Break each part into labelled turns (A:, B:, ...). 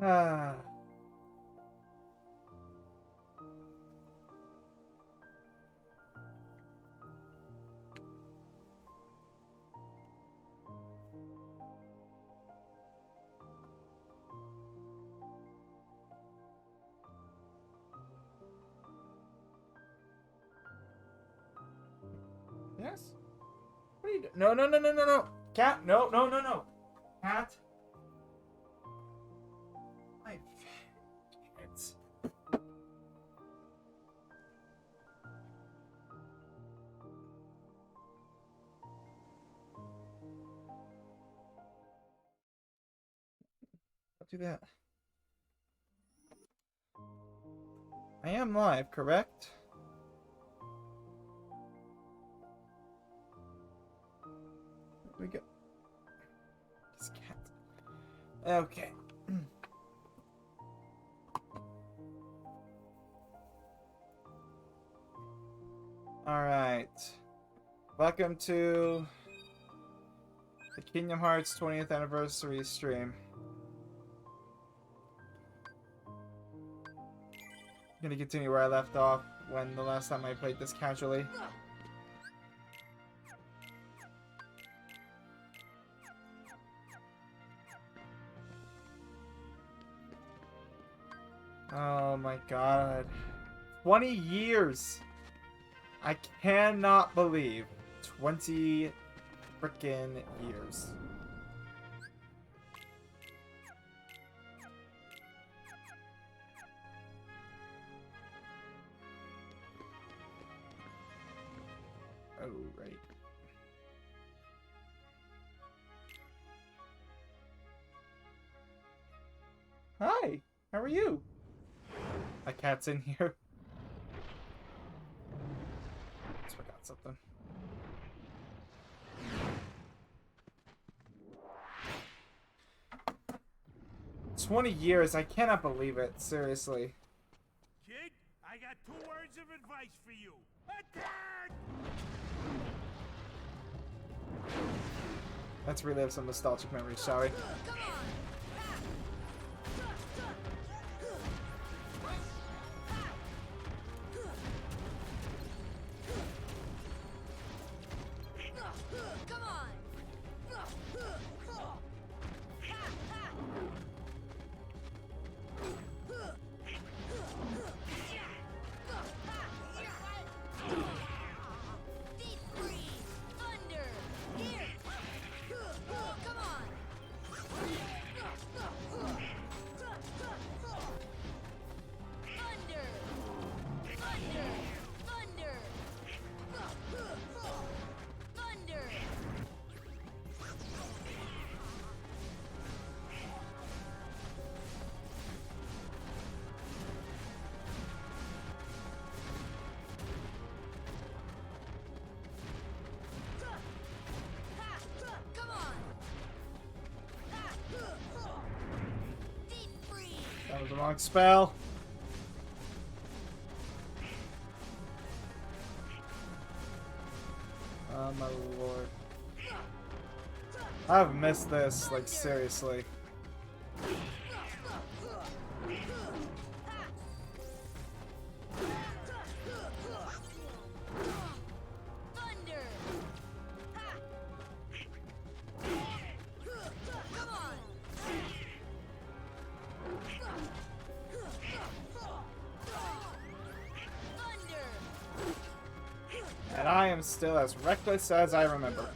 A: Ah. Yes? What are you doing? No, no, no, no, no, no. Cat, no, no, no, no. Cat. I can't. Don't do that. I am live, correct? We go. This cat. Okay. Alright. Welcome to the Kingdom Hearts 20th anniversary stream. I'm gonna continue where I left off when the last time I played this casually. Oh my god. 20 years! I cannot believe 20 frickin' years. Oh, right. Hi, how are you? My cat's in here. Just forgot something. "20 years, I cannot believe it, seriously.
B: Kid, I got 2 words of advice for you. Attack!
A: Let's relive some nostalgic memories, shall we? That was the wrong spell. Oh my lord. I've missed this, like, seriously. And I am still as reckless as I remember.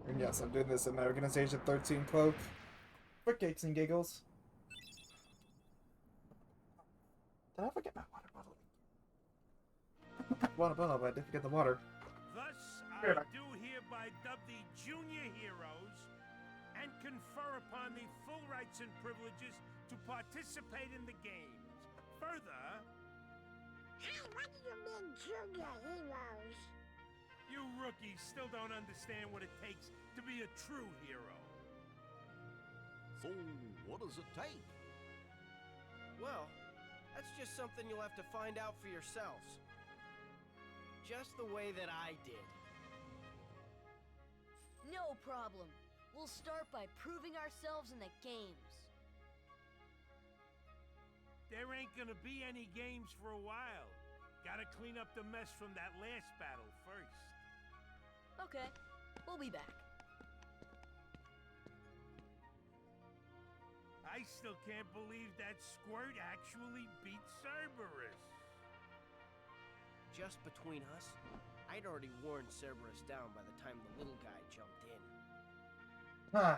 A: And yes, I'm doing this in my Organization 13 cloak. For cakes and giggles. Did I forget my water bottle? Water bottle, but I did forget the water.
B: Thus, I do hereby dub the Junior Heroes and confer upon the full rights and privileges to participate in the games. Further...
C: What do you mean, Junior Heroes?
B: You rookies still don't understand what it takes to be a true hero.
C: So, what does it take?
D: Well, that's just something you'll have to find out for yourselves. Just the way that I did.
E: No problem. We'll start by proving ourselves in the games.
B: There ain't gonna be any games for a while. Gotta clean up the mess from that last battle first.
E: Okay, we'll be back.
B: I still can't believe that Squirt actually beat Cerberus.
D: Just between us, I'd already worn Cerberus down by the time the little guy jumped in.
A: Huh.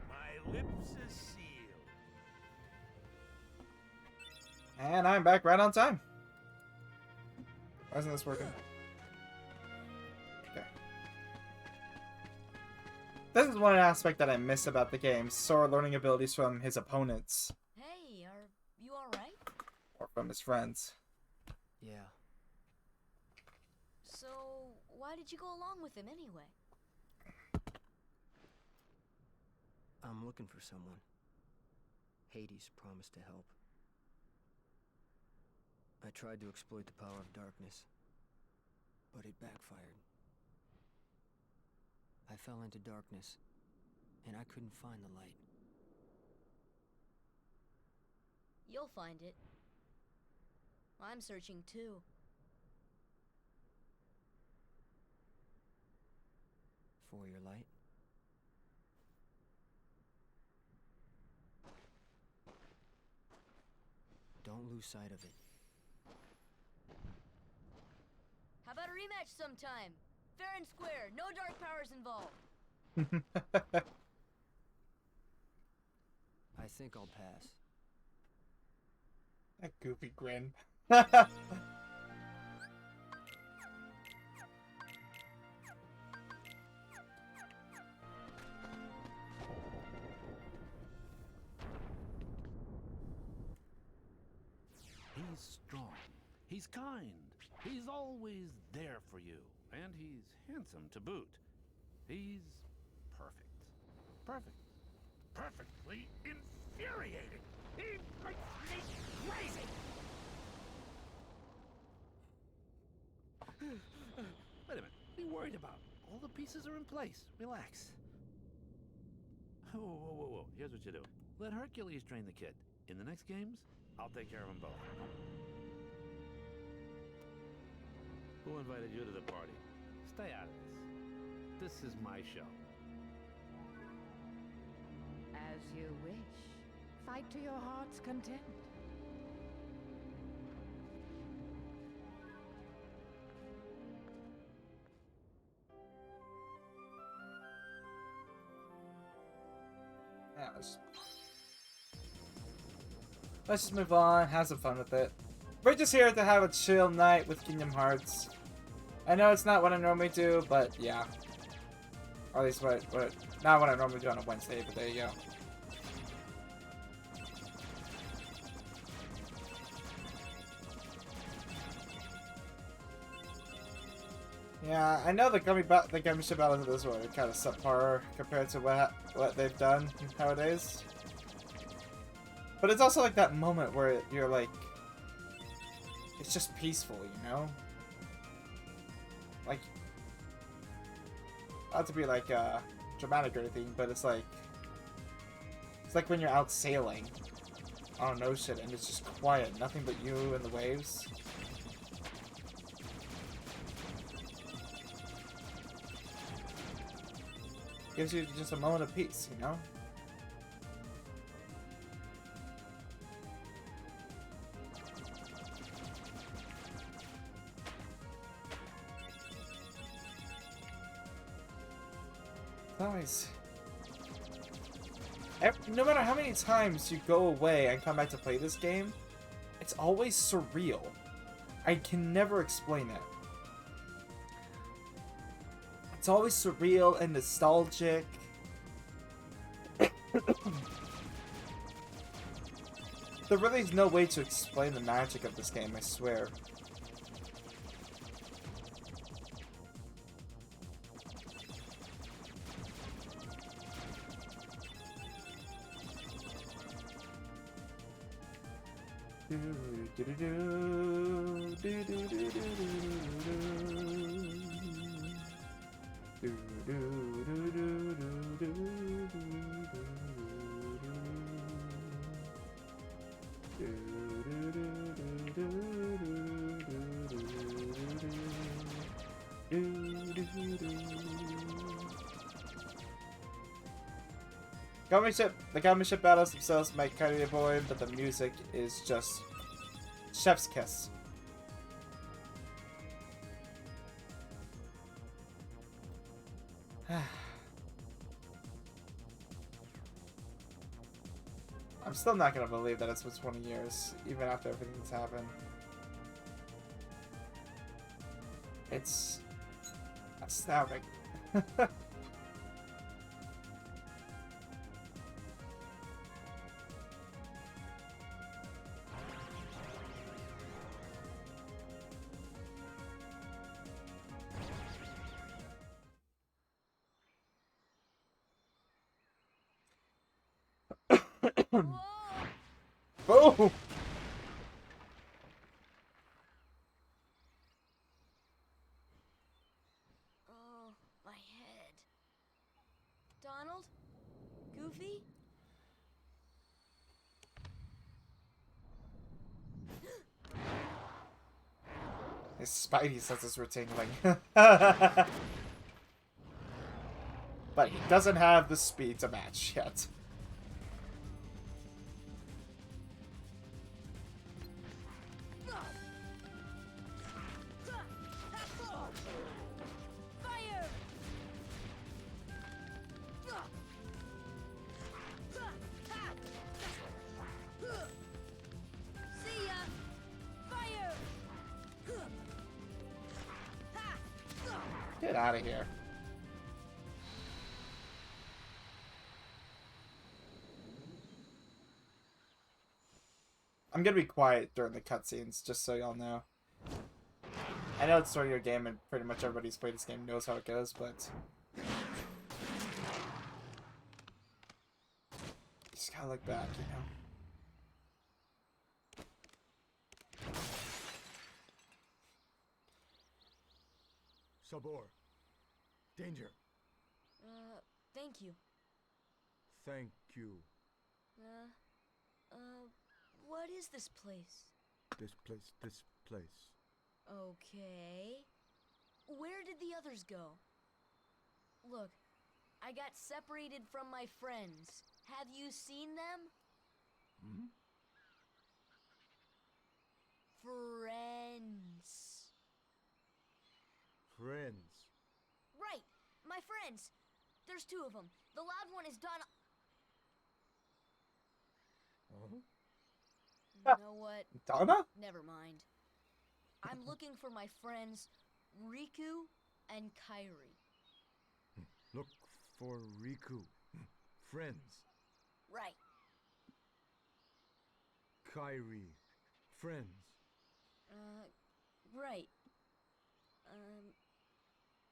B: My lips are sealed.
A: And I'm back right on time. Why isn't this working? Okay. This is one aspect that I miss about the game. Sora learning abilities from his opponents.
E: Hey, are you alright?
A: Or from his friends.
D: Yeah.
E: So, why did you go along with him anyway?
D: I'm looking for someone. Hades promised to help. I tried to exploit the power of darkness, but it backfired. I fell into darkness, and I couldn't find the light.
E: You'll find it. I'm searching too.
D: For your light? Don't lose sight of it.
E: How about a rematch sometime? Fair and square, no dark powers involved.
D: I think I'll pass.
A: That goofy grin.
C: He's strong. He's kind. He's always there for you. And he's handsome to boot. He's perfect. Perfect. Perfectly infuriating. He makes me crazy. Wait a minute. What are you worried about? All the pieces are in place. Relax. Whoa, whoa, whoa, whoa. Here's what you do. Let Hercules train the kid. In the next games, I'll take care of them both. Who invited you to the party? Stay out of this. This is my show.
F: As you wish. Fight to your heart's content.
A: Yeah, let's just move on, have some fun with it. We're just here to have a chill night with Kingdom Hearts. I know it's not what I normally do, but yeah. Or at least not what I normally do on a Wednesday, but there you go. Yeah, I know the Gummy battles of this one are kind of subpar compared to what they've done nowadays. But it's also like that moment where you're like, it's just peaceful, you know? Like, not to be like dramatic or anything, but it's like when you're out sailing on an ocean and it's just quiet, nothing but you and the waves. Gives you just a moment of peace, you know? Nice. No matter how many times you go away and come back to play this game, it's always surreal. I can never explain it. It's always surreal and nostalgic. There really is no way to explain the magic of this game, I swear. The government ship battles themselves make kind of boring, but the music is just chef's kiss. I'm still not gonna believe that it's been 20 years, even after everything that's happened. It's astounding.
E: Whoa!
A: Boom!
E: Oh, my head. Donald? Goofy?
A: His spidey senses were tingling. But he doesn't have the speed to match yet.
E: Fire! See ya! Fire!
A: Get out of here. I'm gonna be quiet during the cutscenes, just so y'all know. I know it's sort of your game, and pretty much everybody who's played this game knows how it goes, but you just gotta look back, you know.
G: Sabor. Danger.
E: Thank you.
G: Thank you.
E: What is this place?
G: This place.
E: Okay. Where did the others go? Look, I got separated from my friends. Have you seen them?
G: Hmm?
E: Friends.
G: Friends.
E: Right, my friends. There's two of them. The loud one is Donald.
G: Huh?
E: You know what?
A: Donna?
E: Never mind. I'm looking for my friends Riku and Kairi.
G: Look for Riku. Friends.
E: Right.
G: Kairi. Friends.
E: Right.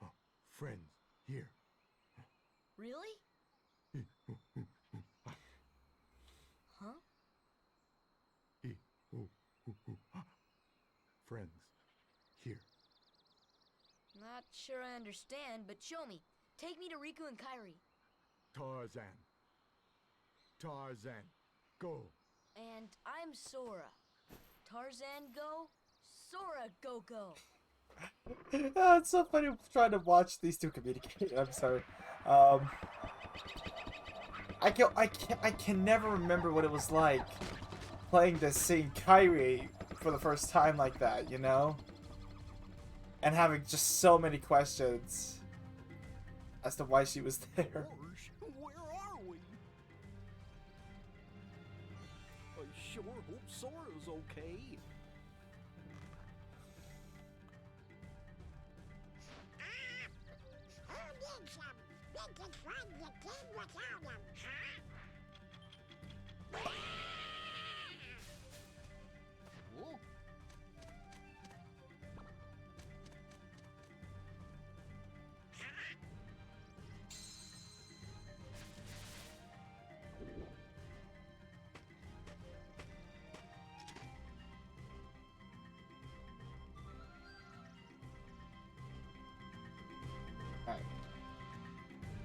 G: Oh, friends. Here.
E: Really? Huh?
G: Friends. Here.
E: Not sure I understand, but show me. Take me to Riku and Kairi.
G: Tarzan. Tarzan. Go.
E: And I'm Sora. Tarzan go, Sora go.
A: Oh, it's so funny trying to watch these two communicate. I'm sorry. I can never remember what it was like playing this, seeing Kairi for the first time like that, you know? And having just so many questions as to why she was there.
D: George, where are we? I sure hope Sora's okay.
H: Who needs them? We can run the game without them, huh?
D: Oh,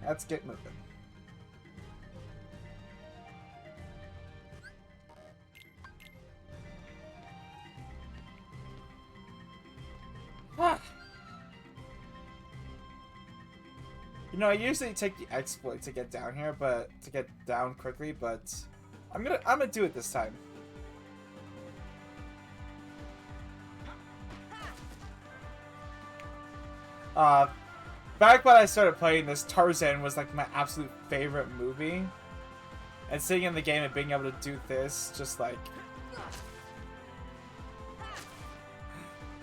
A: Let's get moving. Ah. You know, I usually take the exploit to get down here, but to get down quickly, but I'm gonna do it this time. Back when I started playing this, Tarzan was like my absolute favorite movie. And sitting in the game and being able to do this, just like...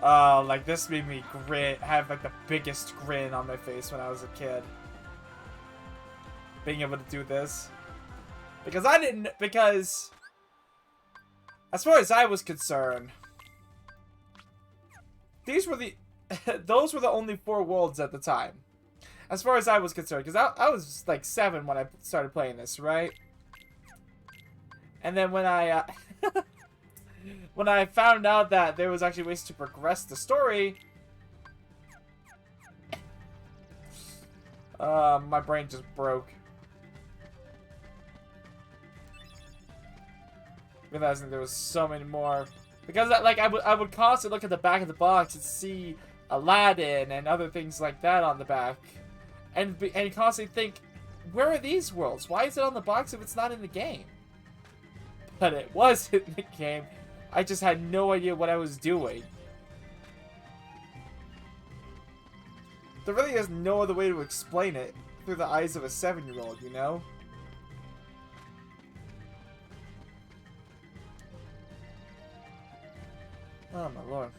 A: like this made me have like the biggest grin on my face when I was a kid. Being able to do this. Because as far as I was concerned, these were the... those were the only 4 worlds at the time. As far as I was concerned. Because I was like 7 when I started playing this, right? And then when I... when I found out that there was actually ways to progress the story... my brain just broke. Realizing there was so many more. Because like I would constantly look at the back of the box and see Aladdin and other things like that on the back, and constantly think, where are these worlds? Why is it on the box if it's not in the game? But it was in the game. I just had no idea what I was doing. There really is no other way to explain it through the eyes of a 7-year-old, you know? Oh my lord.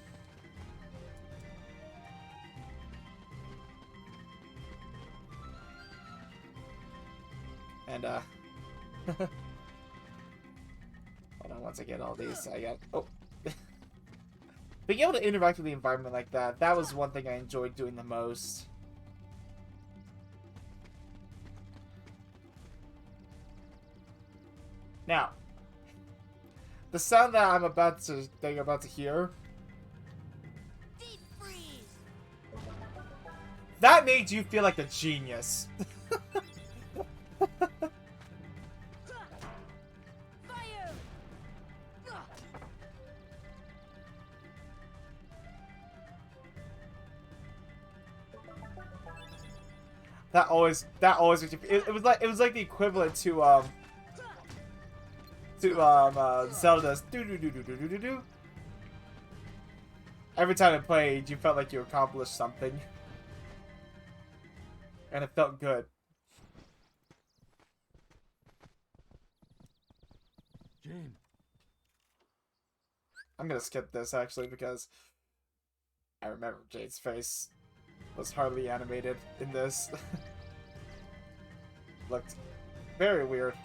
A: And hold on, once I get all these, I got... Oh. Being able to interact with the environment like that, that was one thing I enjoyed doing the most. Now, the sound that I'm about to hear,
E: Deep freeze.
A: that made you feel like a genius.
E: Fire.
A: That always makes you, it was like the equivalent to Zelda's do do do do do do do do. Every time it played, you felt like you accomplished something, and it felt good.
G: Jane.
A: I'm gonna skip this actually because I remember Jade's face was hardly animated in this. Looked very weird.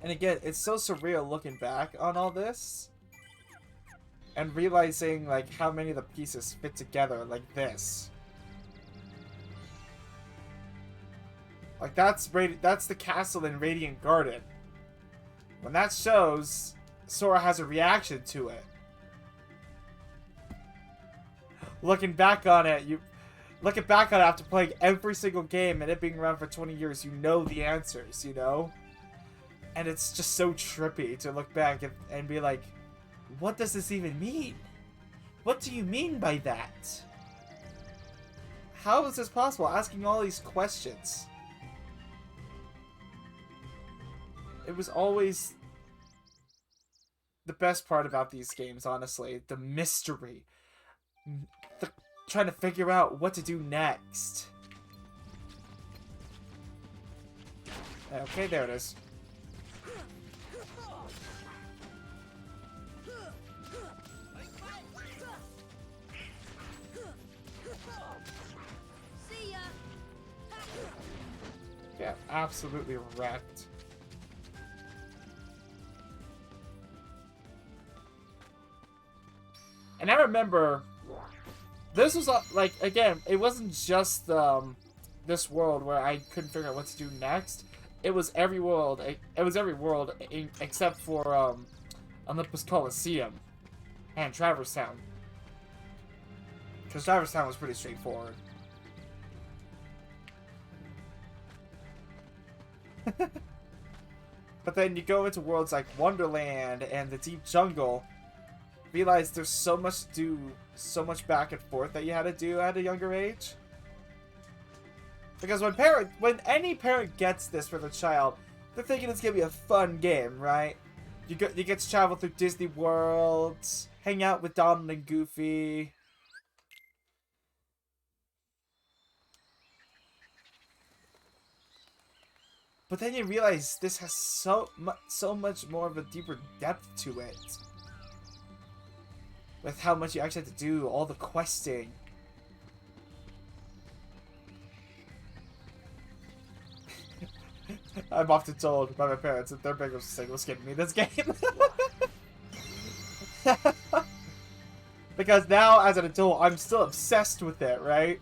A: And again, it's so surreal looking back on all this and realizing like how many of the pieces fit together like this. Like that's the castle in Radiant Garden. When that shows, Sora has a reaction to it. Looking back on it after playing every single game and it being around for 20 years, you know the answers, you know? And it's just so trippy to look back and be like, what does this even mean? What do you mean by that? How is this possible? Asking all these questions. It was always the best part about these games, honestly. The mystery. Trying to figure out what to do next. Okay, there it is. Yeah, absolutely wrecked. And I remember this was like, again, it wasn't just this world where I couldn't figure out what to do next. It was every world. It was every world except for Olympus Coliseum and Traverse Town. Because Traverse Town was pretty straightforward. But then you go into worlds like Wonderland and the Deep Jungle, realize there's so much to do, so much back and forth that you had to do at a younger age. Because when any parent gets this for their child, they're thinking it's gonna be a fun game, right? You get to travel through Disney World, hang out with Donald and Goofy. But then you realize this has so much more of a deeper depth to it. With how much you actually have to do, all the questing. I'm often told by my parents that their biggest thing was getting me this game. Because now, as an adult, I'm still obsessed with it, right?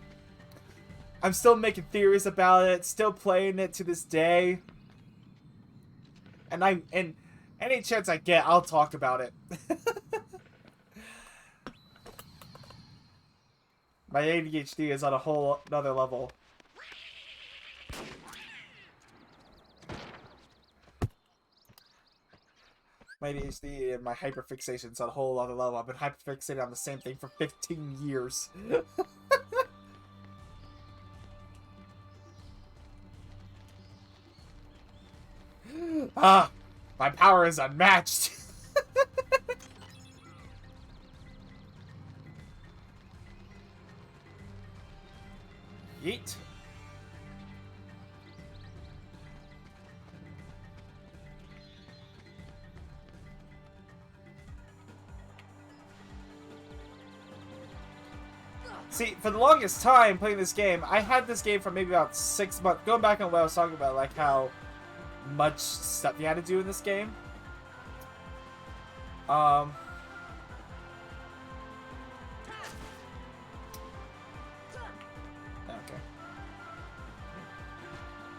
A: I'm still making theories about it, still playing it to this day. And any chance I get, I'll talk about it. My ADHD is on a whole another level. My ADHD and my hyperfixation is on a whole other level. I've been hyperfixated on the same thing for 15 years. Ah, my power is unmatched. Yeet. See, for the longest time playing this game, I had this game for maybe about 6 months. Going back on what I was talking about, like how much stuff you had to do in this game. Okay.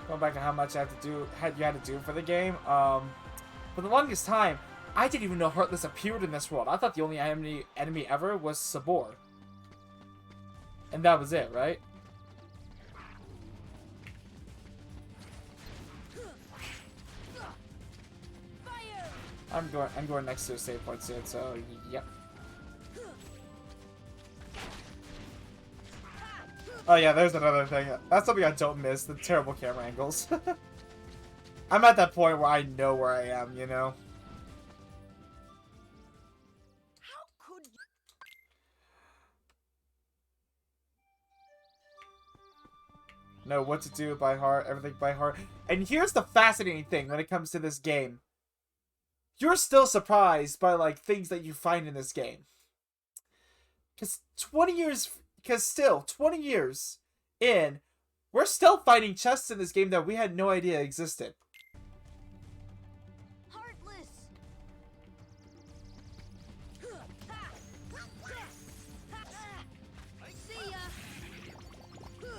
A: Going back to how much you had to do for the game. For the longest time, I didn't even know Heartless appeared in this world. I thought the only enemy ever was Sabor. And that was it, right? I'm going next to a save point soon, so yep. Oh yeah, there's another thing. That's something I don't miss, the terrible camera angles. I'm at that point where I know where I am, you know?
D: How could you?
A: Know what to do by heart, everything by heart. And here's the fascinating thing when it comes to this game. You're still surprised by, like, things that you find in this game. Because 20 years in, we're still finding chests in this game that we had no idea existed.
E: Heartless. See ya.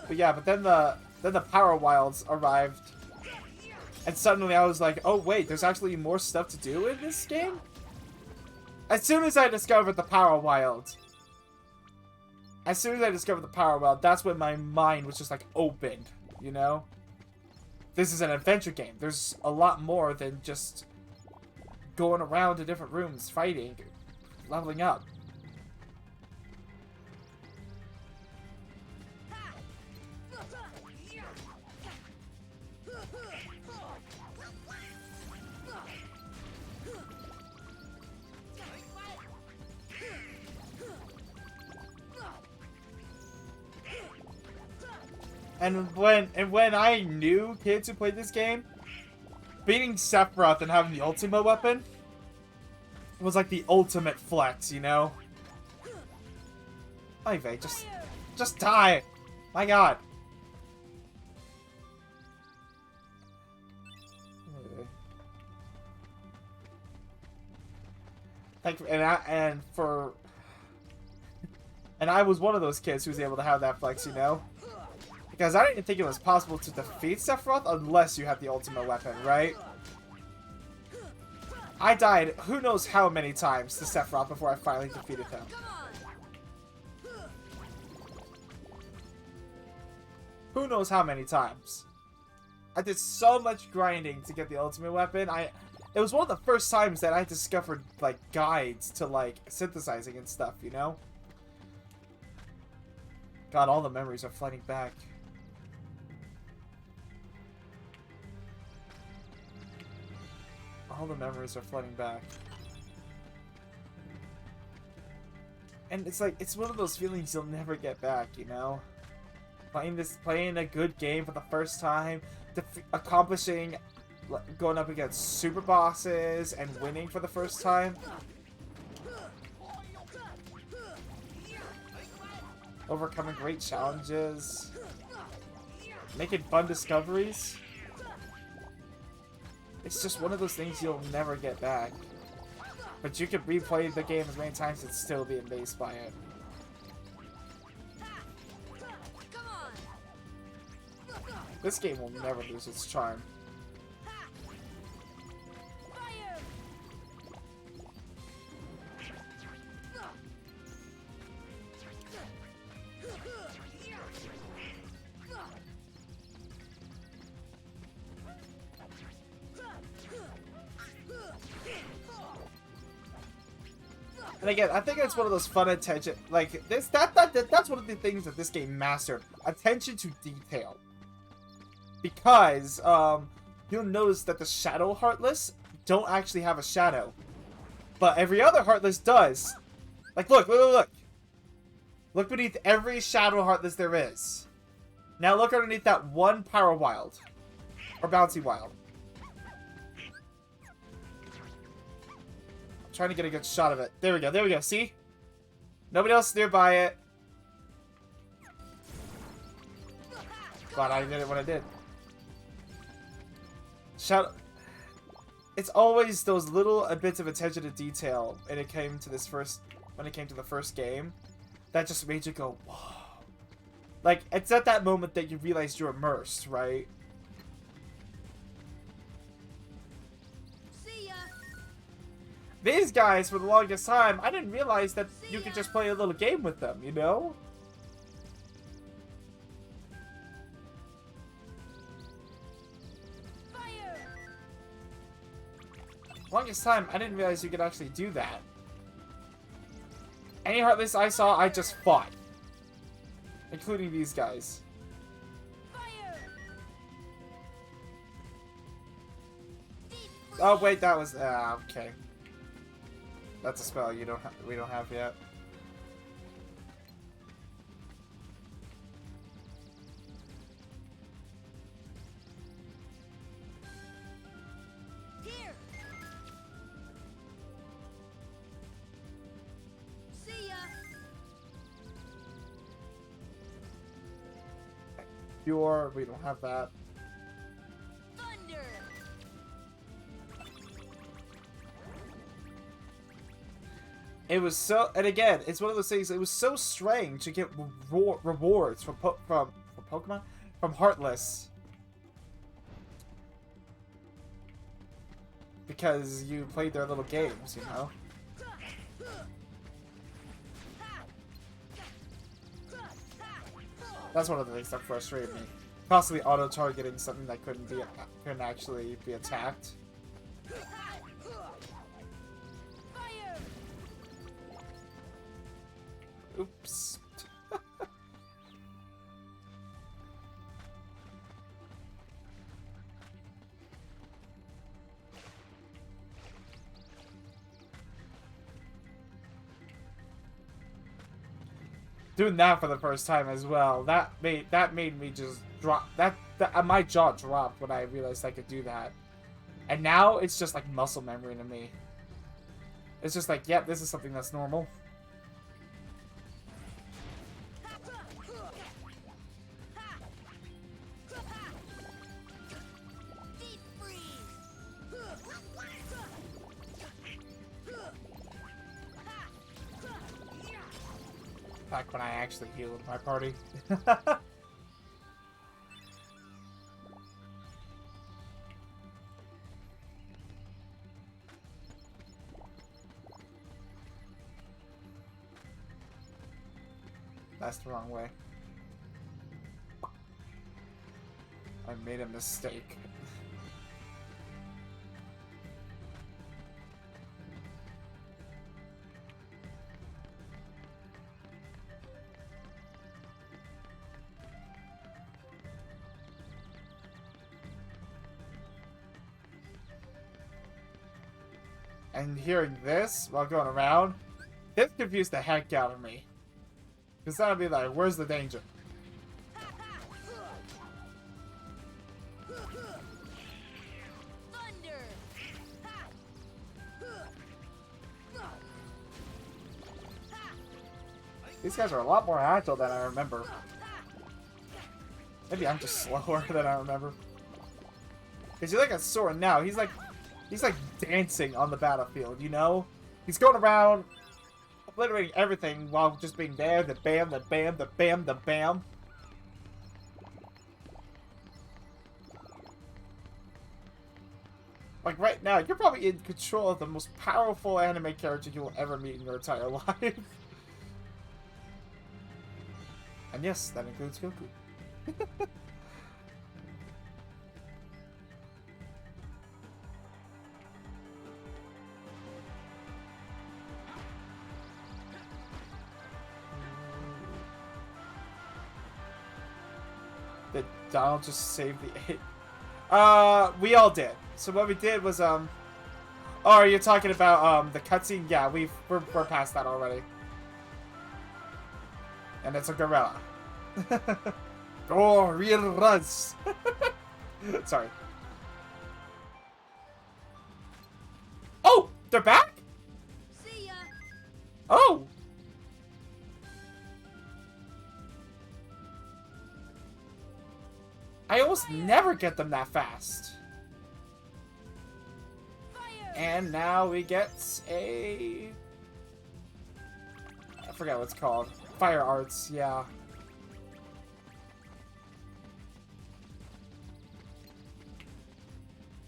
A: But yeah, but then the Power Wilds arrived. And suddenly I was like, oh wait, there's actually more stuff to do in this game? As soon as I discovered the Power Wild, that's when my mind was just like opened, you know? This is an adventure game. There's a lot more than just going around to different rooms, fighting, leveling up. And when I knew kids who played this game, beating Sephiroth and having the Ultima weapon was like the ultimate flex, you know? Ivy, just die! My god. And for And I was one of those kids who was able to have that flex, you know? Because I didn't think it was possible to defeat Sephiroth unless you had the ultimate weapon, right? I died who knows how many times to Sephiroth before I finally defeated him. Who knows how many times. I did so much grinding to get the ultimate weapon. It was one of the first times that I discovered, like, guides to, like, synthesizing and stuff, you know? God, all the memories are flooding back. All the memories are flooding back. And it's like, it's one of those feelings you'll never get back, you know? Playing a good game for the first time, accomplishing, going up against super bosses and winning for the first time. Overcoming great challenges. Making fun discoveries. It's just one of those things you'll never get back. But you can replay the game as many times and still be amazed by it. This game will never lose its charm. And again, I think it's one of those fun attention, like this. That's one of the things that this game mastered: attention to detail. Because you'll notice that the Shadow Heartless don't actually have a shadow, but every other Heartless does. Like, look beneath every Shadow Heartless there is. Now look underneath that one Power Wild or Bouncy Wild. Trying to get a good shot of it. There we go, see? Nobody else nearby it. Glad I did it when I did. Shadow... It's always those little bits of attention to detail when it came to the first game that just made you go, whoa. Like, it's at that moment that you realize you're immersed, right? These guys, for the longest time, I didn't realize that you could just play a little game with them, you know? Longest time, I didn't realize you could actually do that. Any Heartless I saw, I just fought. Including these guys. Oh wait, that was okay. That's a spell we don't have yet.
E: Here. See ya.
A: Pure, we don't have that.
E: Thunder.
A: It was so, and again, it's one of those things. It was so strange to get rewards from Pokemon, from Heartless, because you played their little games, you know. That's one of the things that frustrated me. Possibly auto-targeting something that couldn't actually be attacked. Oops. Doing that for the first time as well. That made me just drop. My jaw dropped when I realized I could do that. And now it's just like muscle memory to me. It's just like, yep, this is something that's normal. Back when I actually healed my party. That's the wrong way. I made a mistake. And hearing this while going around, this confused the heck out of me. Because that'll be like, where's the danger?
E: Thunder!
A: These guys are a lot more agile than I remember. Maybe I'm just slower than I remember. Because you look at Sora now, he's like dancing on the battlefield, you know? He's going around obliterating everything while just being there, the bam, the bam, the bam, the bam. Like right now, you're probably in control of the most powerful anime character you will ever meet in your entire life. And yes, that includes Goku. Did Donald just save the 8? We all did. So what we did was, oh, are you talking about, the cutscene? Yeah, we're past that already. And it's a gorilla. Gorillas! Sorry. Oh! They're back?
E: See ya!
A: Oh! I almost never get them that fast.
E: Fire!
A: And now we get a... I forgot what it's called. Fire Arts, yeah.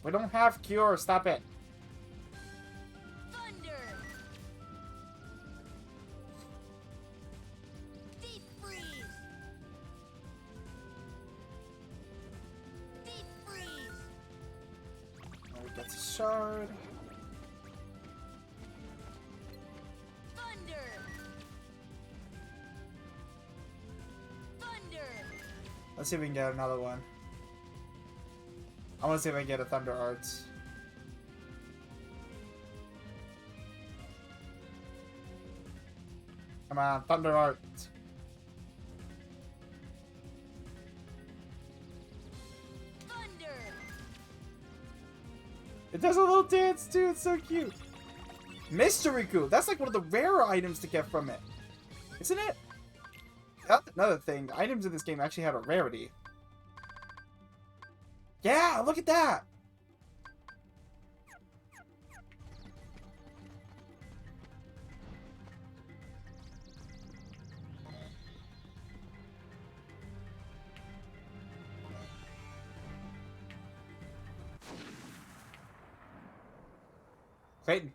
A: We don't have Cure, stop it.
E: Thunder! Deep freeze! Deep freeze!
A: Now we get a shard.
E: Thunder! Thunder!
A: Let's see if we can get another one. I want to see if I can get a Thunder Arts. Come on, Thunder Arts.
E: Thunder!
A: It does a little dance too, it's so cute. Mystery Goo, that's like one of the rarer items to get from it. Isn't it? That's another thing, items in this game actually have a rarity. Yeah, look at that! Clayton.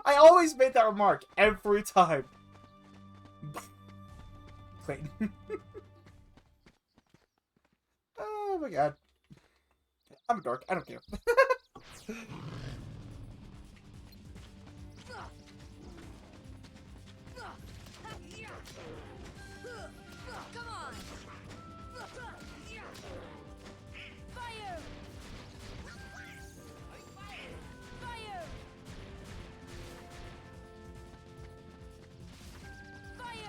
A: I always made that remark every time. Clayton. Oh my god. I'm a dork. I don't care.
E: Come on! Fire! Fire! Fire!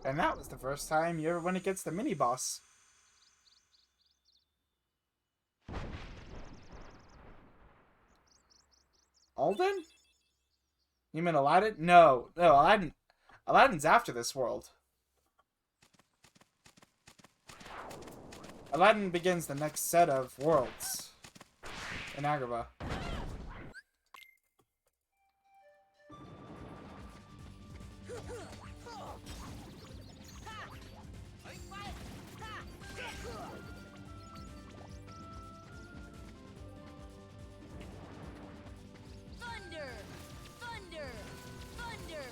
A: And that was the first time you ever went against the mini-boss. Alden? You mean Aladdin? No, Aladdin. Aladdin's after this world. Aladdin begins the next set of worlds in Agrabah.
E: Thunder! Thunder! Thunder!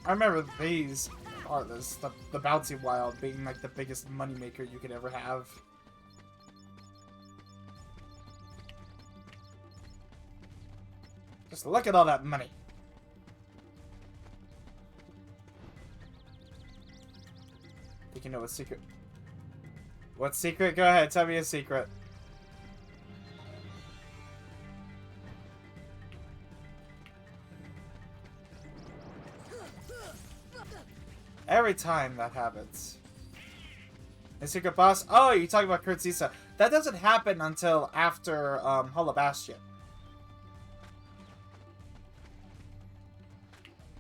A: I remember these are the Bouncy Wild being like the biggest moneymaker you could ever have. Just look at all that money. Think you know a secret? What secret? Go ahead, tell me a secret. Every time that happens. A secret boss? Oh, you're talking about Kurt Zisa. That doesn't happen until after Hollow Bastion.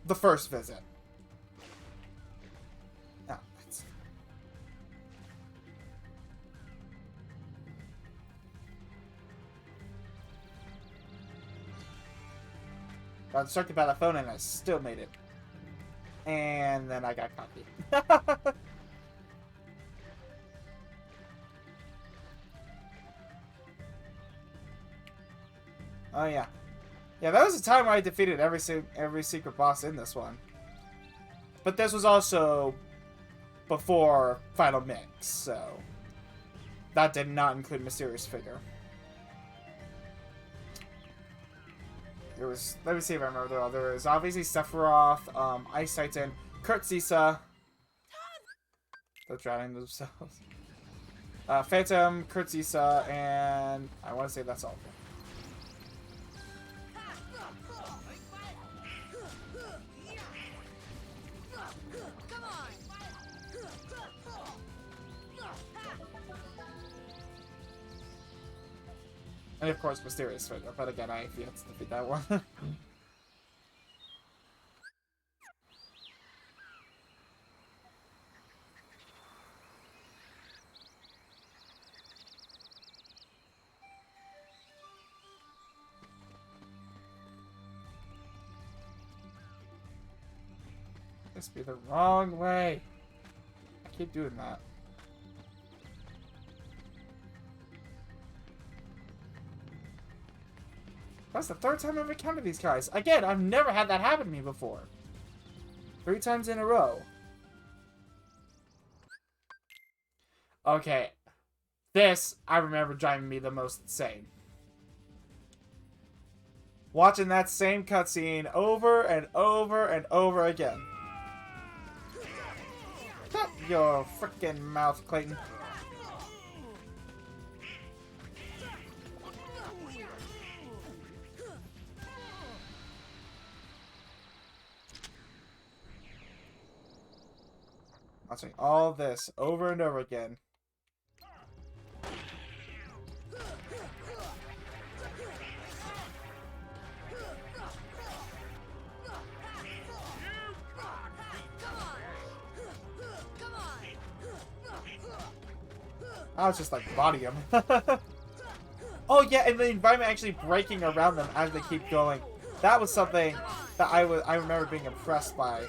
A: The first visit. No, that's... Got distracted by the phone and I still made it. And then I got cocky. Oh yeah. Yeah, that was a time where I defeated every secret boss in this one. But this was also before Final Mix, so that did not include Mysterious Figure. There was, let me see if I remember the other. There was obviously Sephiroth, Ice Titan, Kurt Zisa. They're drowning themselves. Phantom, Kurt Zisa, and I want to say that's all. And of course, Mysterious Figure, but again, I have yet to defeat that one. This be the wrong way. I keep doing that. That's the third time I've encountered these guys. Again, I've never had that happen to me before. 3 times in a row. Okay. This, I remember driving me the most insane. Watching that same cutscene over and over and over again. Shut your frickin' mouth, Clayton. Watching all this over and over again. I was just like body him. Oh yeah, and the environment actually breaking around them as they keep going. That was something that I remember being impressed by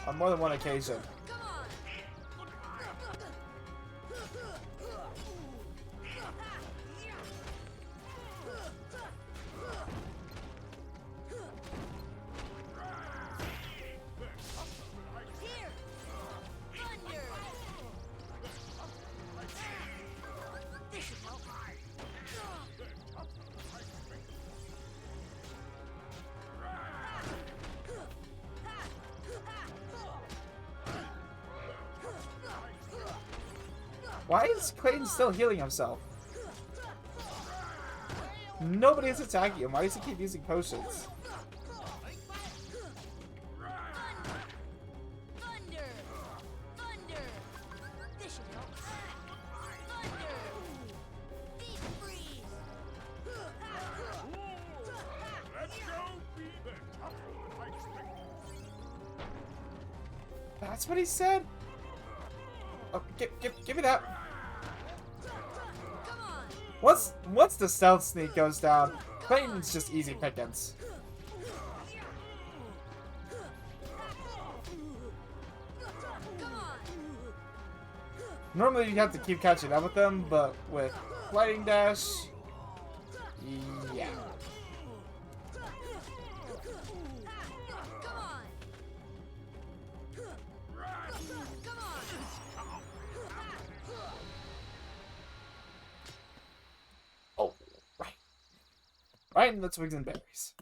A: on more than one occasion. Why is Clayton still healing himself? Nobody is attacking him. Why does he keep using potions? That's what he said? Oh, give me that. Once the stealth sneak goes down, Clayton's just easy pickings. Normally you have to keep catching up with them, but with Lightning Dash, yeah. Oh, right. Right in the twigs and berries.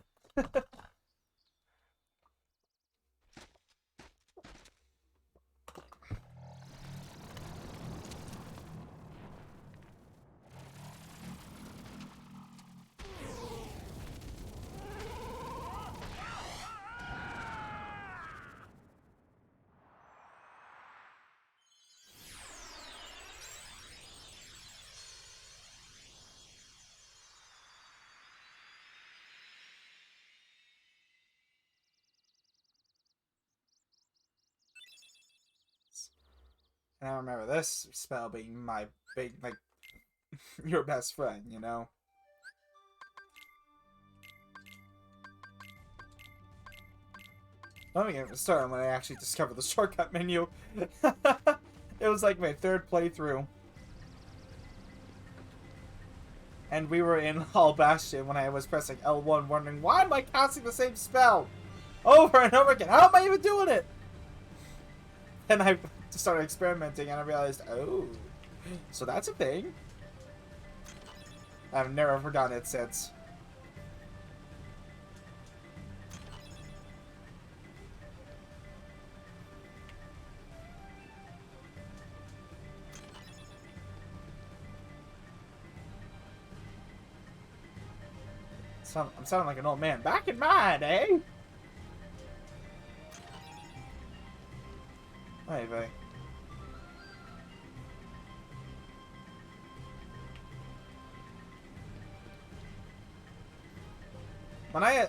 A: And I remember this spell being my big, like, your best friend, you know? Let me get started when I actually discovered the shortcut menu. It was like my third playthrough. And we were in Hall Bastion when I was pressing L1, wondering, why am I casting the same spell? Over and over again. How am I even doing it? And I started experimenting and I realized, oh, so that's a thing. I've never forgotten it since. I'm sounding like an old man. Back in mine, eh? Anyway. When I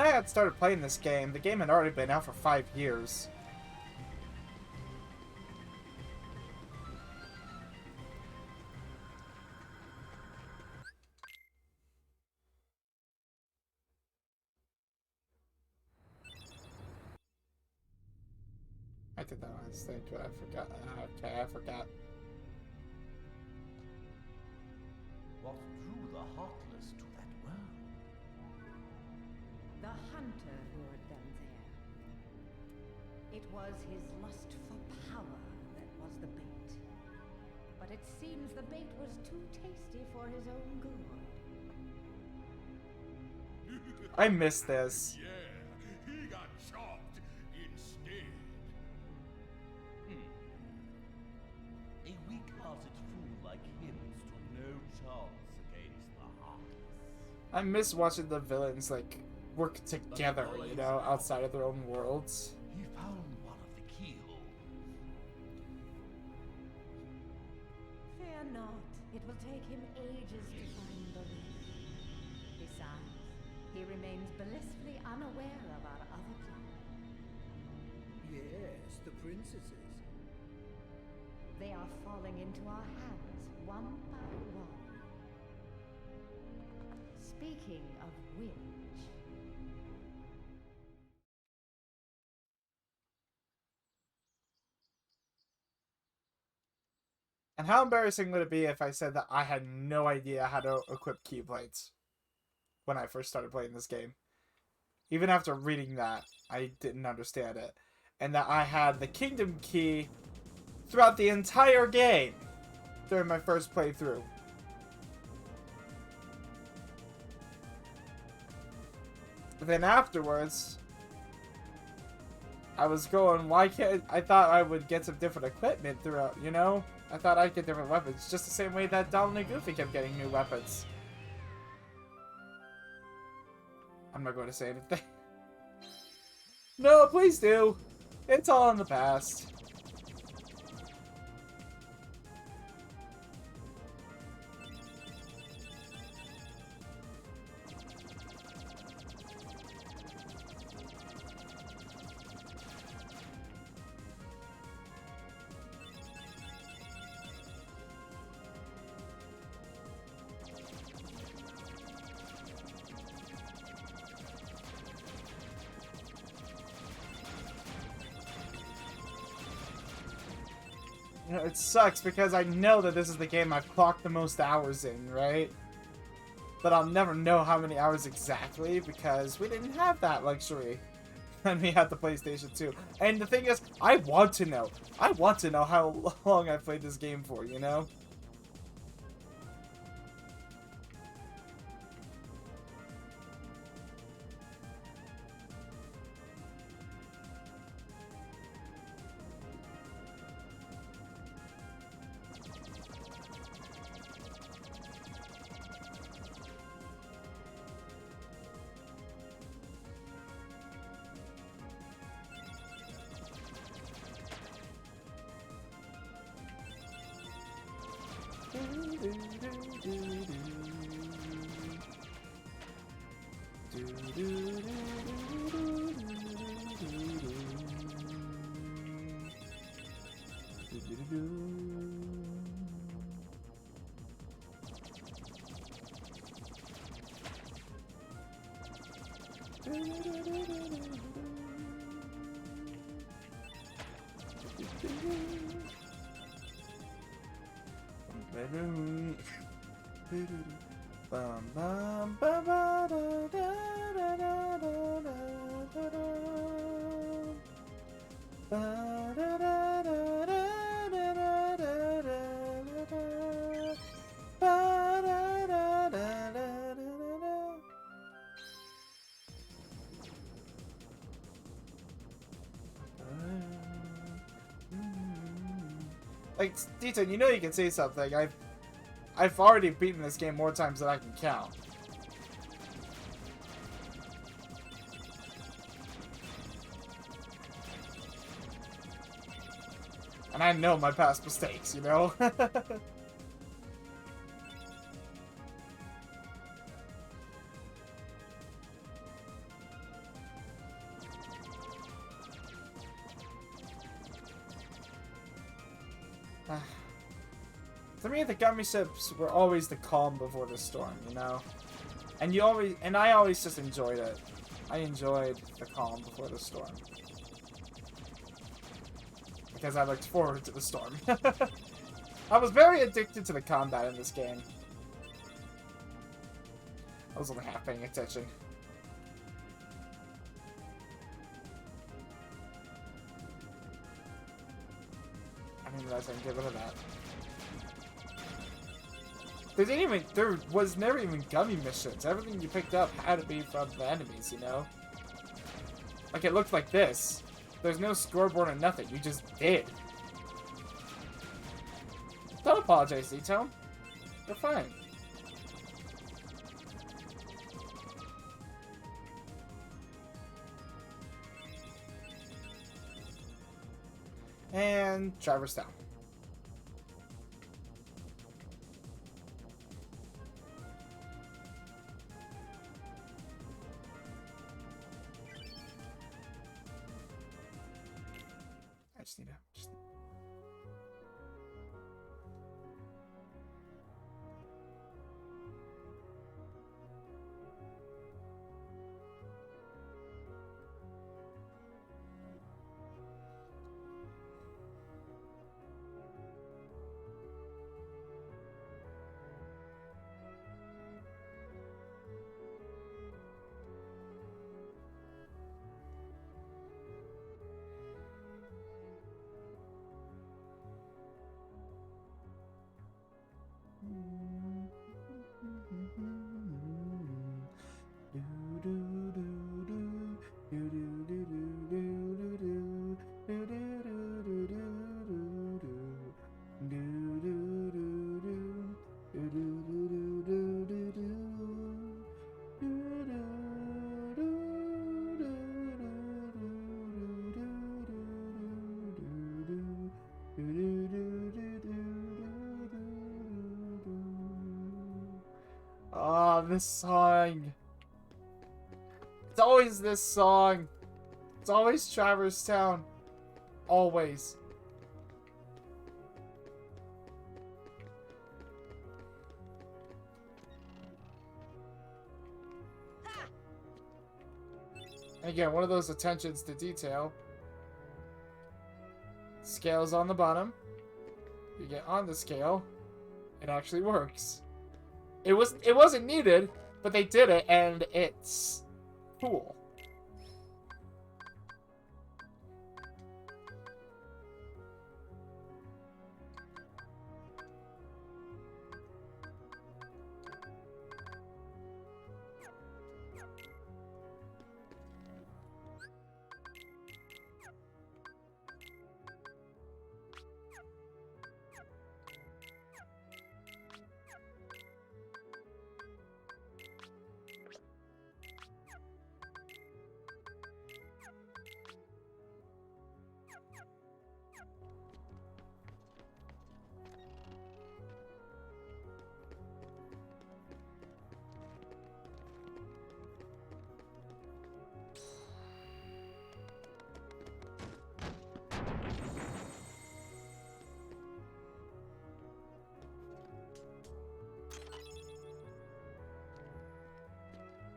A: had started playing this game, the game had already been out for 5 years. I did that last thing, but I forgot. Okay, I forgot.
I: What drew the Heartless to that world?
F: The hunter lured them there. It was his lust for power that was the bait. But it seems the bait was too tasty for his own good.
A: I missed this.
J: Yeah, he got chopped instead.
I: A weak-hearted fool like him stood no chance against the Heartless.
A: I miss watching the villains, like, work together, you know, outside of their own worlds.
I: He found one of the keyholes.
F: Fear not, it will take him ages to find the ring. Besides, he remains blissfully unaware of our other plans.
K: Yes, the princesses.
F: They are falling into our hands, one by one. Speaking of which...
A: And how embarrassing would it be if I said that I had no idea how to equip keyblades when I first started playing this game? Even after reading that, I didn't understand it. And that I had the Kingdom Key throughout the entire game during my first playthrough. But then afterwards, I was going, why can't... I thought I would get some different equipment throughout, you know? I thought I'd get different weapons, just the same way that Donald and Goofy kept getting new weapons. I'm not going to say anything. No, please do. It's all in the past. You know, it sucks because I know that this is the game I've clocked the most hours in, right? But I'll never know how many hours exactly because we didn't have that luxury when we had the PlayStation 2. And the thing is, I want to know. I want to know how long I played this game for, you know? Like, D-Town, you know you can say something. I've already beaten this game more times than I can count. And I know my past mistakes, you know? To me, the gummy ships were always the calm before the storm, you know? And I always just enjoyed it. I enjoyed the calm before the storm. Because I looked forward to the storm. I was very addicted to the combat in this game. I was only half paying attention. I didn't realize I can get rid of that. There was never even gummy missions. Everything you picked up had to be from the enemies, you know? Like, it looked like this. There's no scoreboard or nothing. You just did. Don't apologize, D-Tone. You're fine. And Traverse Town. I just need to... Oh, this song. It's always this song. It's always Traverse Town. Always. And again, one of those attentions to detail. Scales on the bottom.
K: You get on the scale, it actually works. It wasn't needed, but they did it, and it's cool.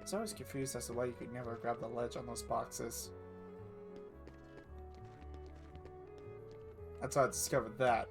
K: I was always confused as to why you could never grab the ledge on those boxes. That's how I discovered that.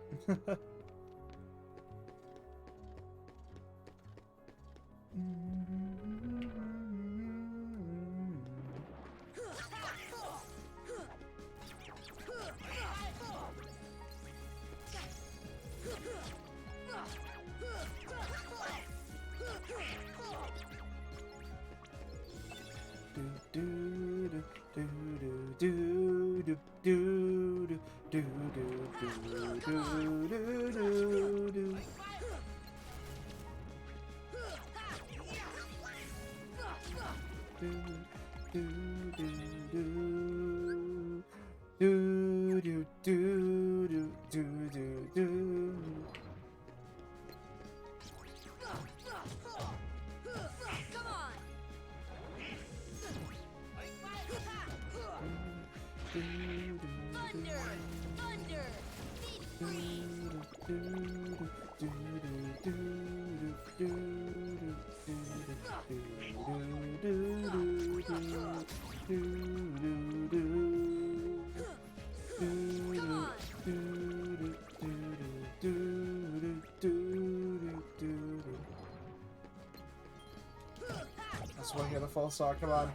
K: That's why you get the full star, come on.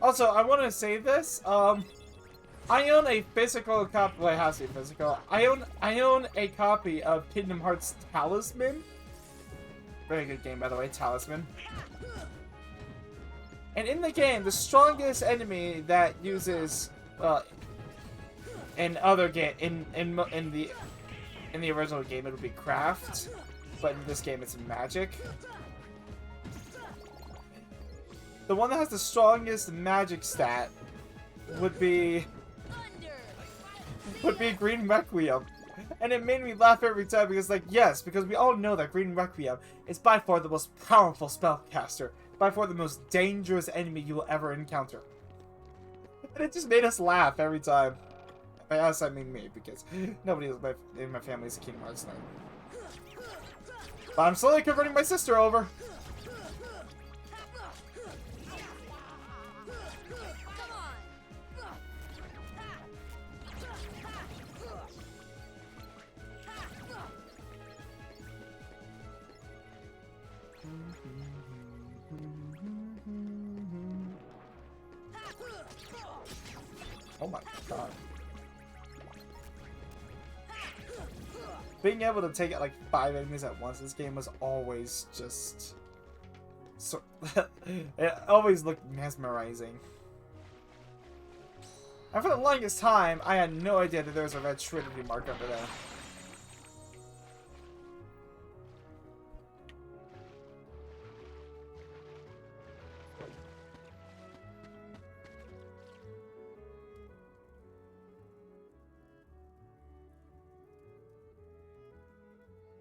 K: Also, I want to say this. I own a physical copy. Well, it has to be physical. I own a copy of Kingdom Hearts Talisman. Very good game, by the way, Talisman. And in the game, the strongest enemy that uses, well, in other game, in the original game, it would be Craft, but in this game, it's Magic. The one that has the strongest magic stat would be Green Requiem. And it made me laugh every time because, like, yes, because we all know that Green Requiem is by far the most powerful spellcaster, by far the most dangerous enemy you will ever encounter. And it just made us laugh every time. By us, I mean me, because nobody in my family is a Kingdom Hearts nerd. But I'm slowly converting my sister over. Oh my god. Being able to take out like 5 enemies at once, this game was always just... so it always looked mesmerizing. And for the longest time, I had no idea that there was a red Trinity mark over there.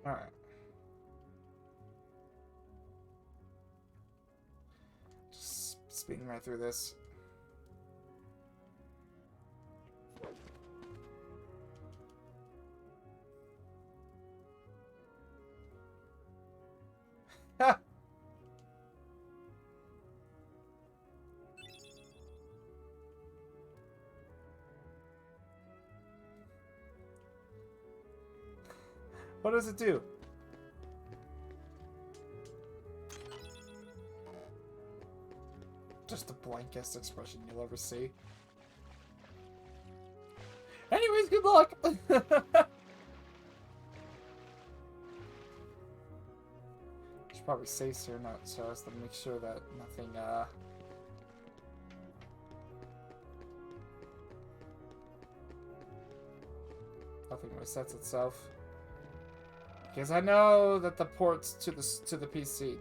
K: Alright. speeding right through this. Ha! What does it do? Just the blankest expression you'll ever see. Anyways, good luck! Should probably save here now so as to make sure that nothing, nothing resets itself. Because I know that the ports to the PC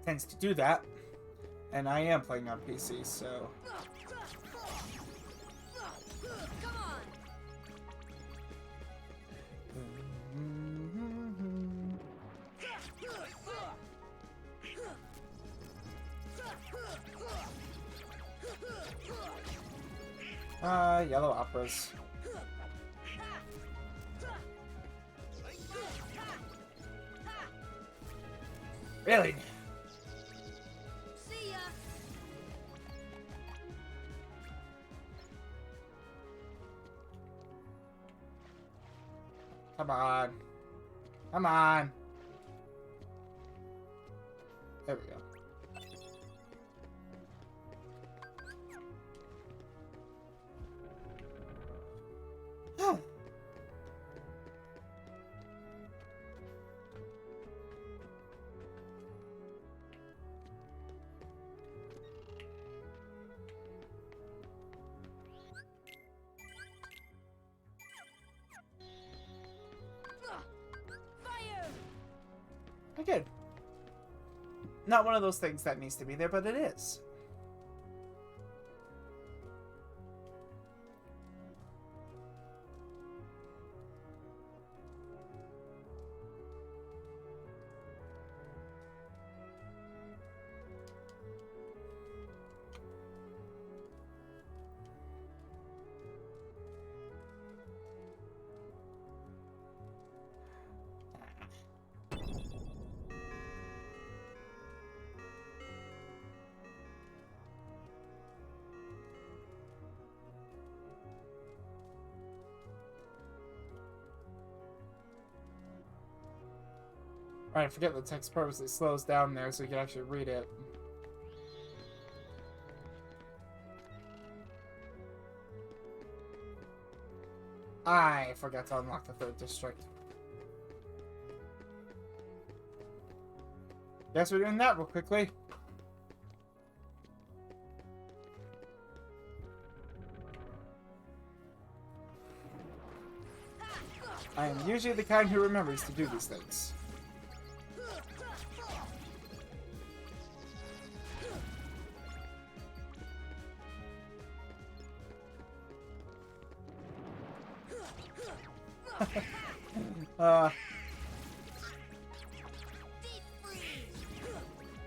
K: tends to do that, and I am playing on PC, so.
E: Come on.
K: Yellow operas. Really?
E: See ya.
K: Come on. Come on. There we go.
E: Fire!
K: Again, not one of those things that needs to be there, but it is. Alright, forget the text purposely slows down there so you can actually read it. I forgot to unlock the 3rd district. Guess we're doing that real quickly. I am usually the kind who remembers to do these things.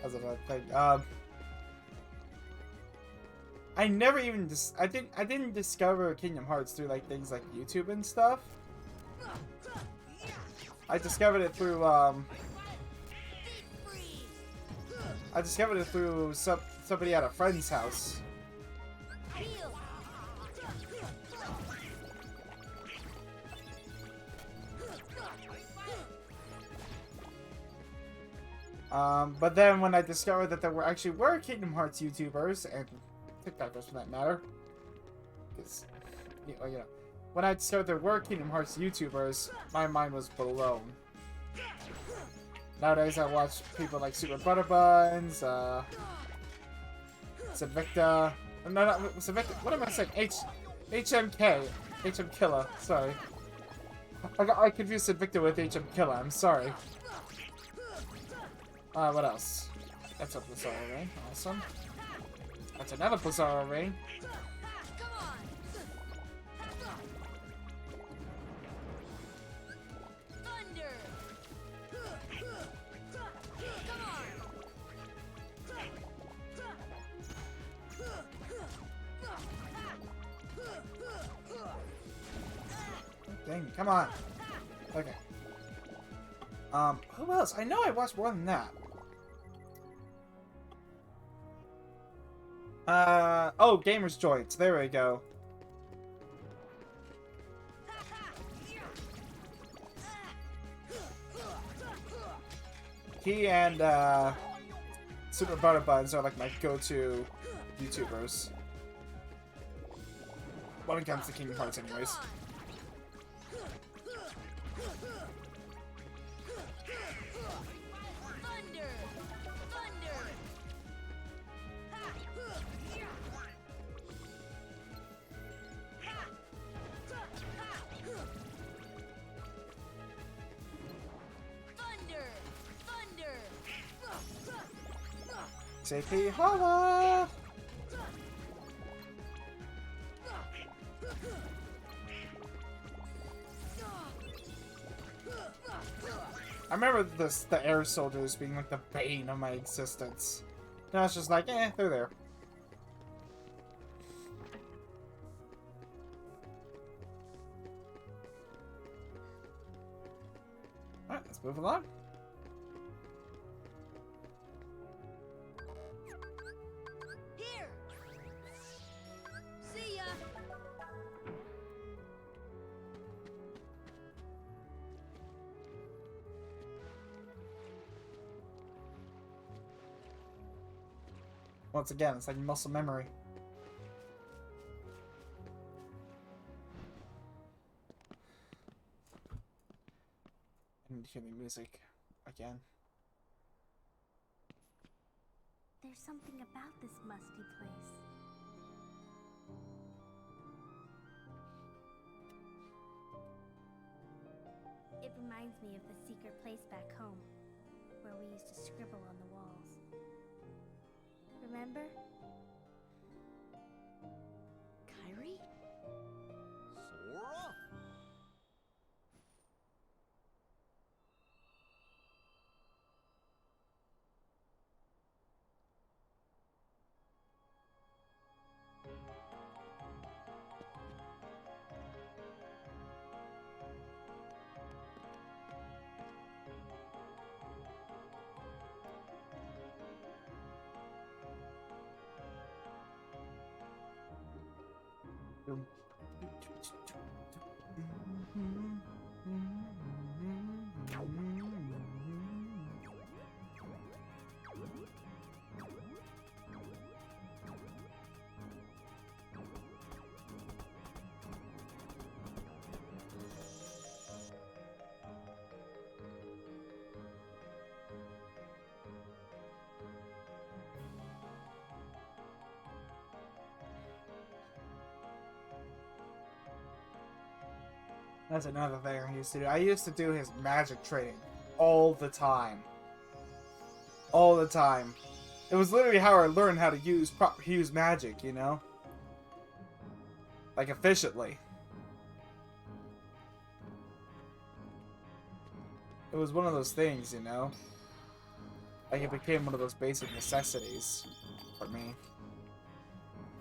K: As a thing. I never even I didn't discover Kingdom Hearts through like things like YouTube and stuff. I discovered it through somebody at a friend's house. But then when I discovered that there actually were Kingdom Hearts YouTubers, and TikTokers for that matter, because, you know, when I discovered there were Kingdom Hearts YouTubers, my mind was blown. Nowadays I watch people like Super Butterbuns, Savicta, no, not Savicta, what am I saying? HM Killer, sorry. I confused Savicta with HM Killer, I'm sorry. What else? That's a Blizzard Rain. Awesome. That's another Blizzard Rain. Dang, come on. Okay. Who else? I know I watched more than that. Oh, Gamer's Joints. There we go. He and, Super Butter Buns are like my go-to YouTubers. When it comes to Kingdom Hearts anyways.
E: Thunder! Thunder! Thunder! Thunder!
K: JP Holla! I remember the air soldiers being like the bane of my existence. Now it's just like, eh, they're there. Alright, let's move along.
E: Here! See ya!
K: Once again, it's like muscle memory. I need to hear the music again.
L: There's something about this musty place. It reminds me of the secret place back home, where we used to scribble on the walls. Remember?
E: Kyrie?
I: Sora?
K: That's another thing I used to do. I used to do his magic training all the time. All the time. It was literally how I learned how to use use magic, you know? Like, efficiently. It was one of those things, you know? Like, it became one of those basic necessities for me.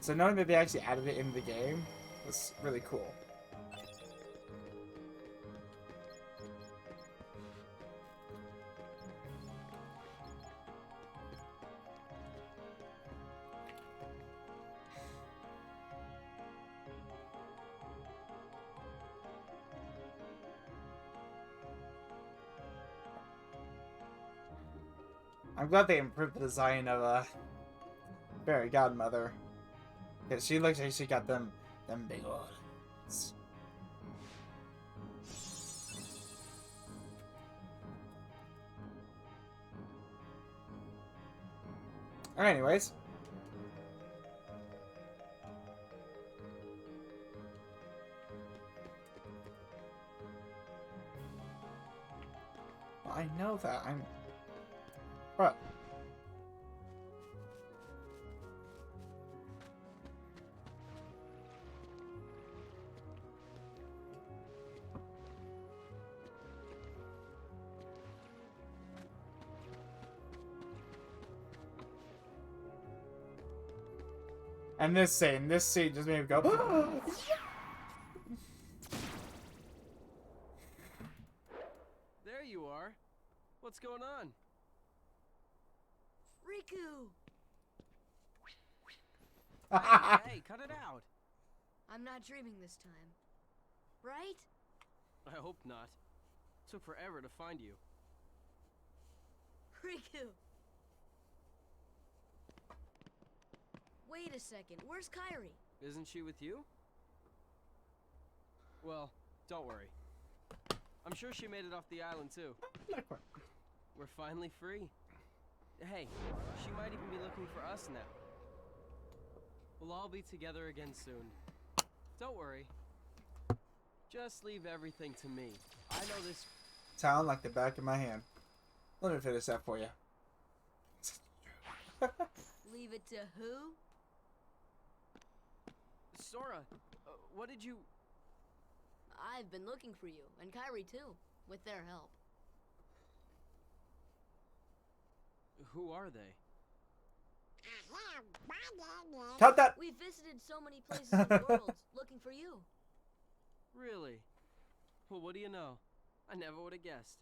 K: So knowing that they actually added it into the game was really cool. I'm glad they improved the design of Fairy Godmother. Because she looks like she got them big ones. Alright, anyways. Well, I know that. What? And this scene just made me go.
D: There you are. What's going on?
E: Riku!
D: Hey, cut it out.
E: I'm not dreaming this time. Right?
D: I hope not. Took forever to find you.
E: Riku! Wait a second, where's Kairi?
D: Isn't she with you? Well, don't worry. I'm sure she made it off the island too. We're finally free. Hey, she might even be looking for us now. We'll all be together again soon. Don't worry. Just leave everything to me. I know this
K: town like the back of my hand. Let me finish that for you.
E: Leave it to who?
D: Sora, what did you...
E: I've been looking for you, and Kairi too, with their help.
D: Who are they?
K: Cut that!
E: We visited so many places in the world looking for you.
D: Really? Well, what do you know? I never would have guessed.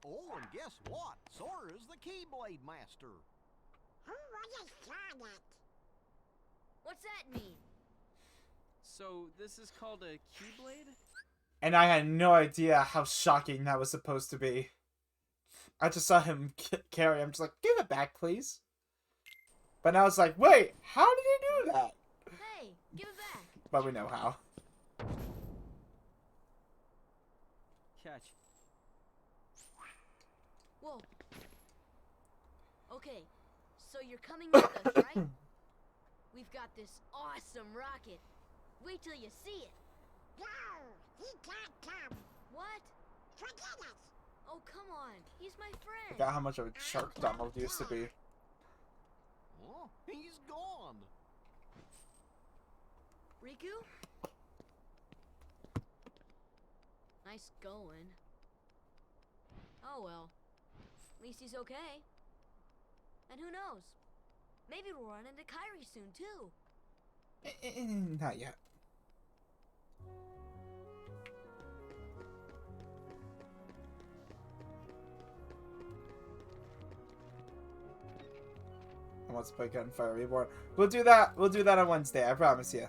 M: Oh, and guess what? Sora's the Keyblade Master.
H: Who was Sonic?
E: What's that mean?
D: So, this is called a Keyblade?
K: And I had no idea how shocking that was supposed to be. I just saw him carry. I'm just like, give it back, please. But now it's like, wait, how did he do that?
E: Hey, give it back.
K: But we know how.
D: Catch.
E: Whoa. Okay, so you're coming with us, right? We've got this awesome rocket. Wait till you see it.
H: No, he can't come.
E: What?
H: Forget it.
E: Oh, come on. He's my friend.
K: Forgot how much of a shark Donald used to be.
M: Oh, he's gone.
E: Riku? Nice going. Oh well. At least he's okay. And who knows? Maybe we'll run into Kairi soon too.
K: Not yet. I want to play Gunfire Reborn. We'll do that. We'll do that on Wednesday. I promise you.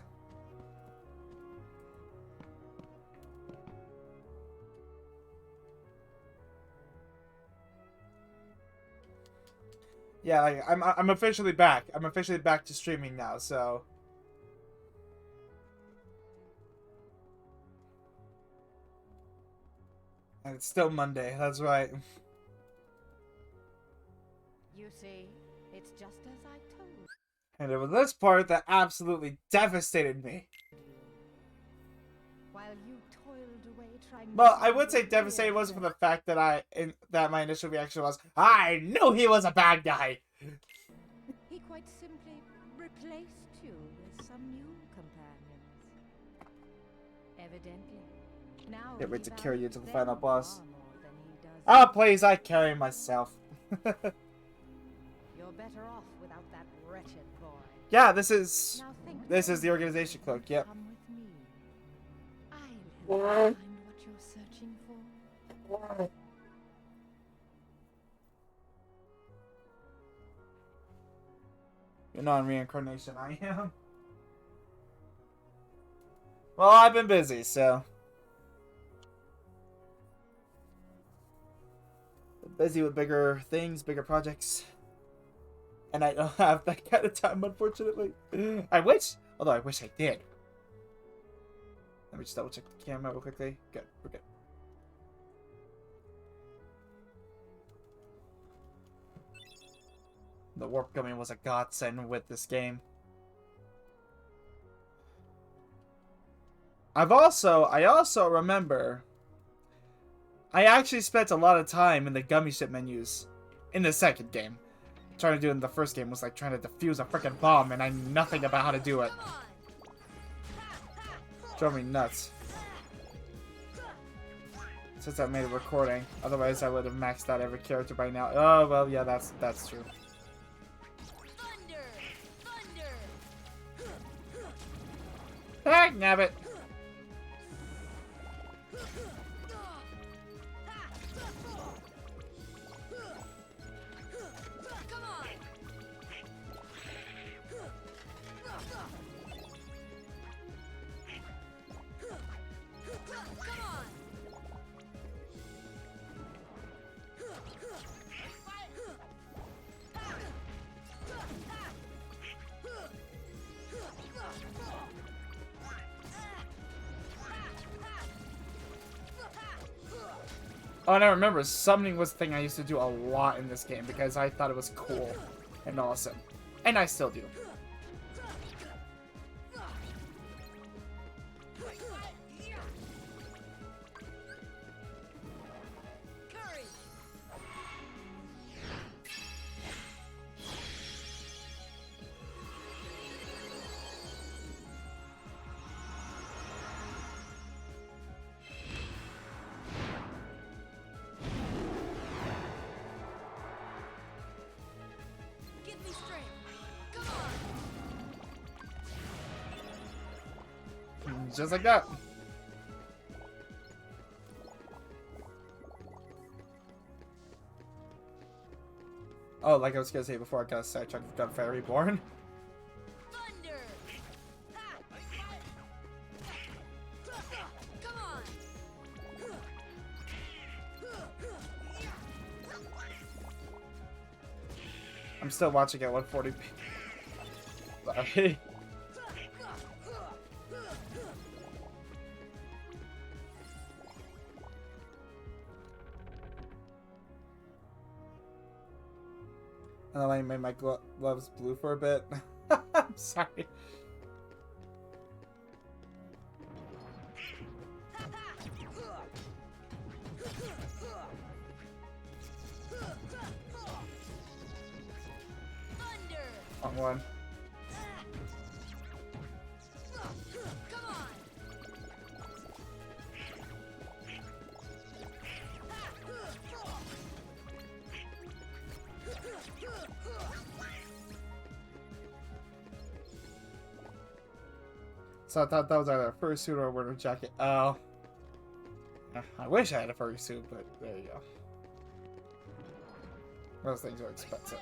K: Yeah, like I'm officially back. I'm officially back to streaming now. So. And it's still Monday. That's right.
F: You see, it's just as I told you.
K: And it was this part that absolutely devastated me.
F: While you toiled away trying.
K: Well, I would say devastated wasn't for the fact that that my initial reaction was, I knew he was a bad guy.
F: He quite simply replaced you with some new companions. Evidently, now
K: Can't wait
F: he
K: to carry you to the
F: values
K: final
F: them
K: boss.
F: far more than he does
K: Oh,
F: you.
K: please, I carry myself.
F: You're better off without that wretched boy.
K: Yeah, this is
F: Now think
K: the organization cloak. Yep.
F: Come with me. I'll help you find what you're searching for.
K: You're not in reincarnation. I am. Well, I've been busy, so. Busy with bigger things, bigger projects. And I don't have that kind of time, unfortunately. I wish, although I wish I did. Let me just double check the camera real quickly. Good, we're good. The warp coming was a godsend with this game. I also remember I actually spent a lot of time in the gummy ship menus in the second game. Trying to do it in the first game was like trying to defuse a freaking bomb, and I knew nothing about how to do it. Drove me nuts. Since I made a recording, otherwise I would have maxed out every character by now. Oh well, yeah, that's true.
E: Thunder! Thunder!
K: Ah, nabbit. Oh, and I remember summoning was the thing I used to do a lot in this game because I thought it was cool and awesome. And I still do. Just like that. Oh, like I was gonna say before I got sidetracked with Gunfire Reborn.
E: Thunder! Come on!
K: I'm still watching at 140p. Sorry. And then I made my gloves blue for a bit. I'm sorry. On one. So I thought that was either a fursuit or a winter jacket. Oh. I wish I had a fursuit, but there you go. Those things are expensive.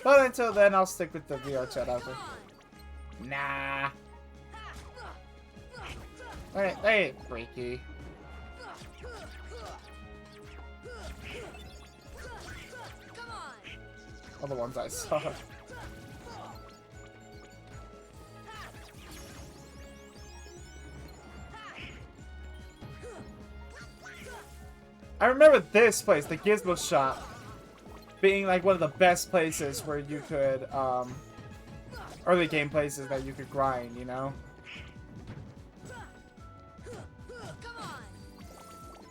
K: But until then, I'll stick with the VR chat out there. Nah. They ain't freaky. All the ones I saw. I remember this place, the Gizmo Shop, being like one of the best places where you could, early game places that you could grind, you know?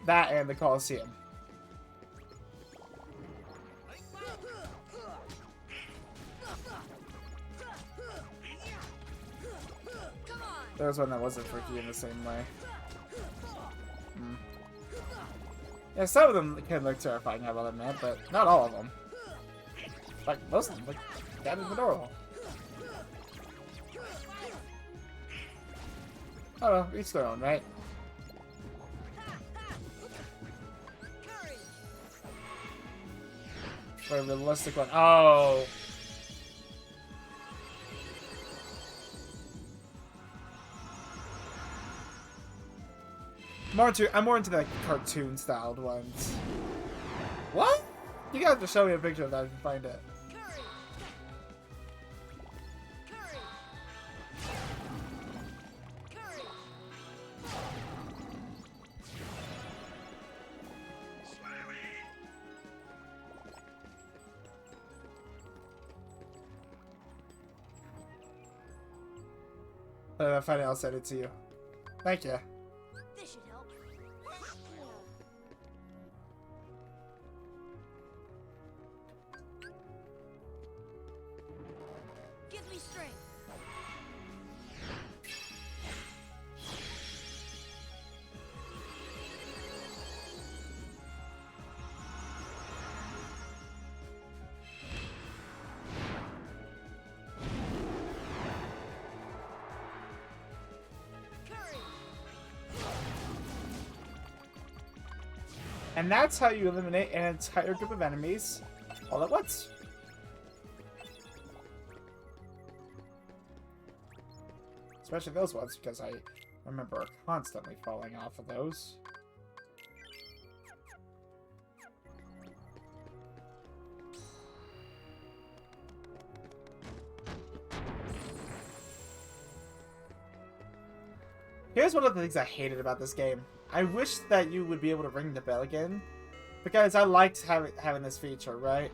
K: That and the Coliseum. There was one that wasn't freaky in the same way. Yeah, some of them can look terrifying, I will admit, but not all of them. Like, most of them look kind of adorable. Oh well, each their own, right? For a realistic one. Oh! I'm more into the cartoon styled ones. What? You gotta have to show me a picture of that if you find it. If I find it, I'll send it to you. Thank you.
E: This should help. Give me strength.
K: And that's how you eliminate an entire group of enemies all at once. Especially those ones, because I remember constantly falling off of those. Here's one of the things I hated about this game. I wish that you would be able to ring the bell again, because I liked having this feature, right?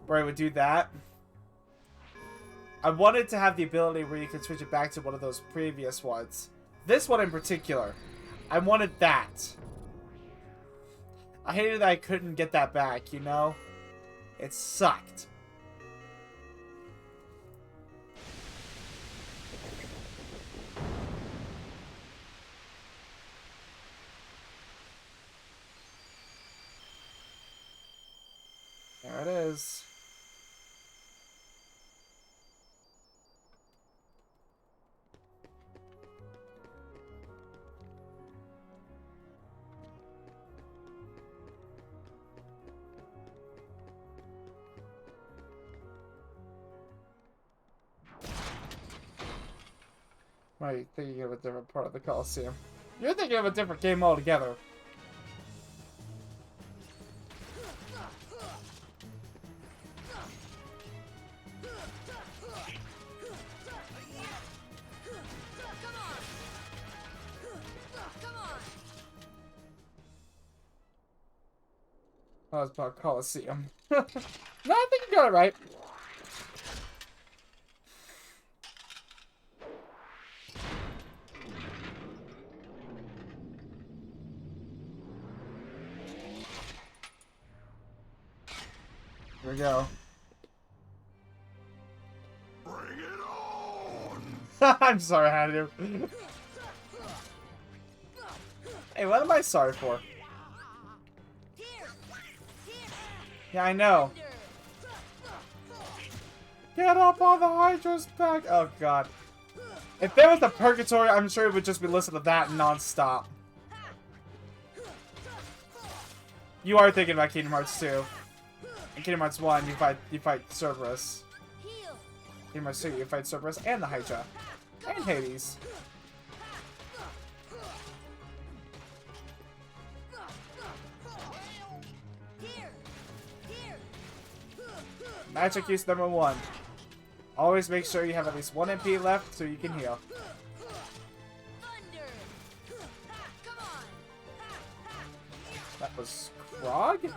K: Where I would do that. I wanted to have the ability where you could switch it back to one of those previous ones. This one in particular. I wanted that. I hated that I couldn't get that back, you know? It sucked. There it is. Why are you thinking of a different part of the Coliseum? You're thinking of a different game altogether. Oh, it's about Coliseum. No, I think you got it right. Here we go.
J: Bring it on!
K: I'm sorry, Hadu. Hey, what am I sorry for? Yeah, I know. Get up on the Hydra's back! Oh, God. If there was a purgatory, I'm sure it would just be listening to that non-stop. You are thinking about Kingdom Hearts 2. In Kingdom Hearts 1, you fight Cerberus. Kingdom Hearts 2, you fight Cerberus and the Hydra. And Hades. Magic use number 1. Always make sure you have at least 1 MP left so you can heal. That was Krog?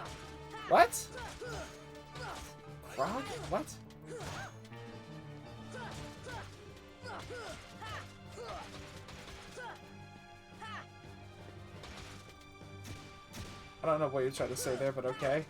K: What? Krog? What? I don't know what you're trying to say there, but okay.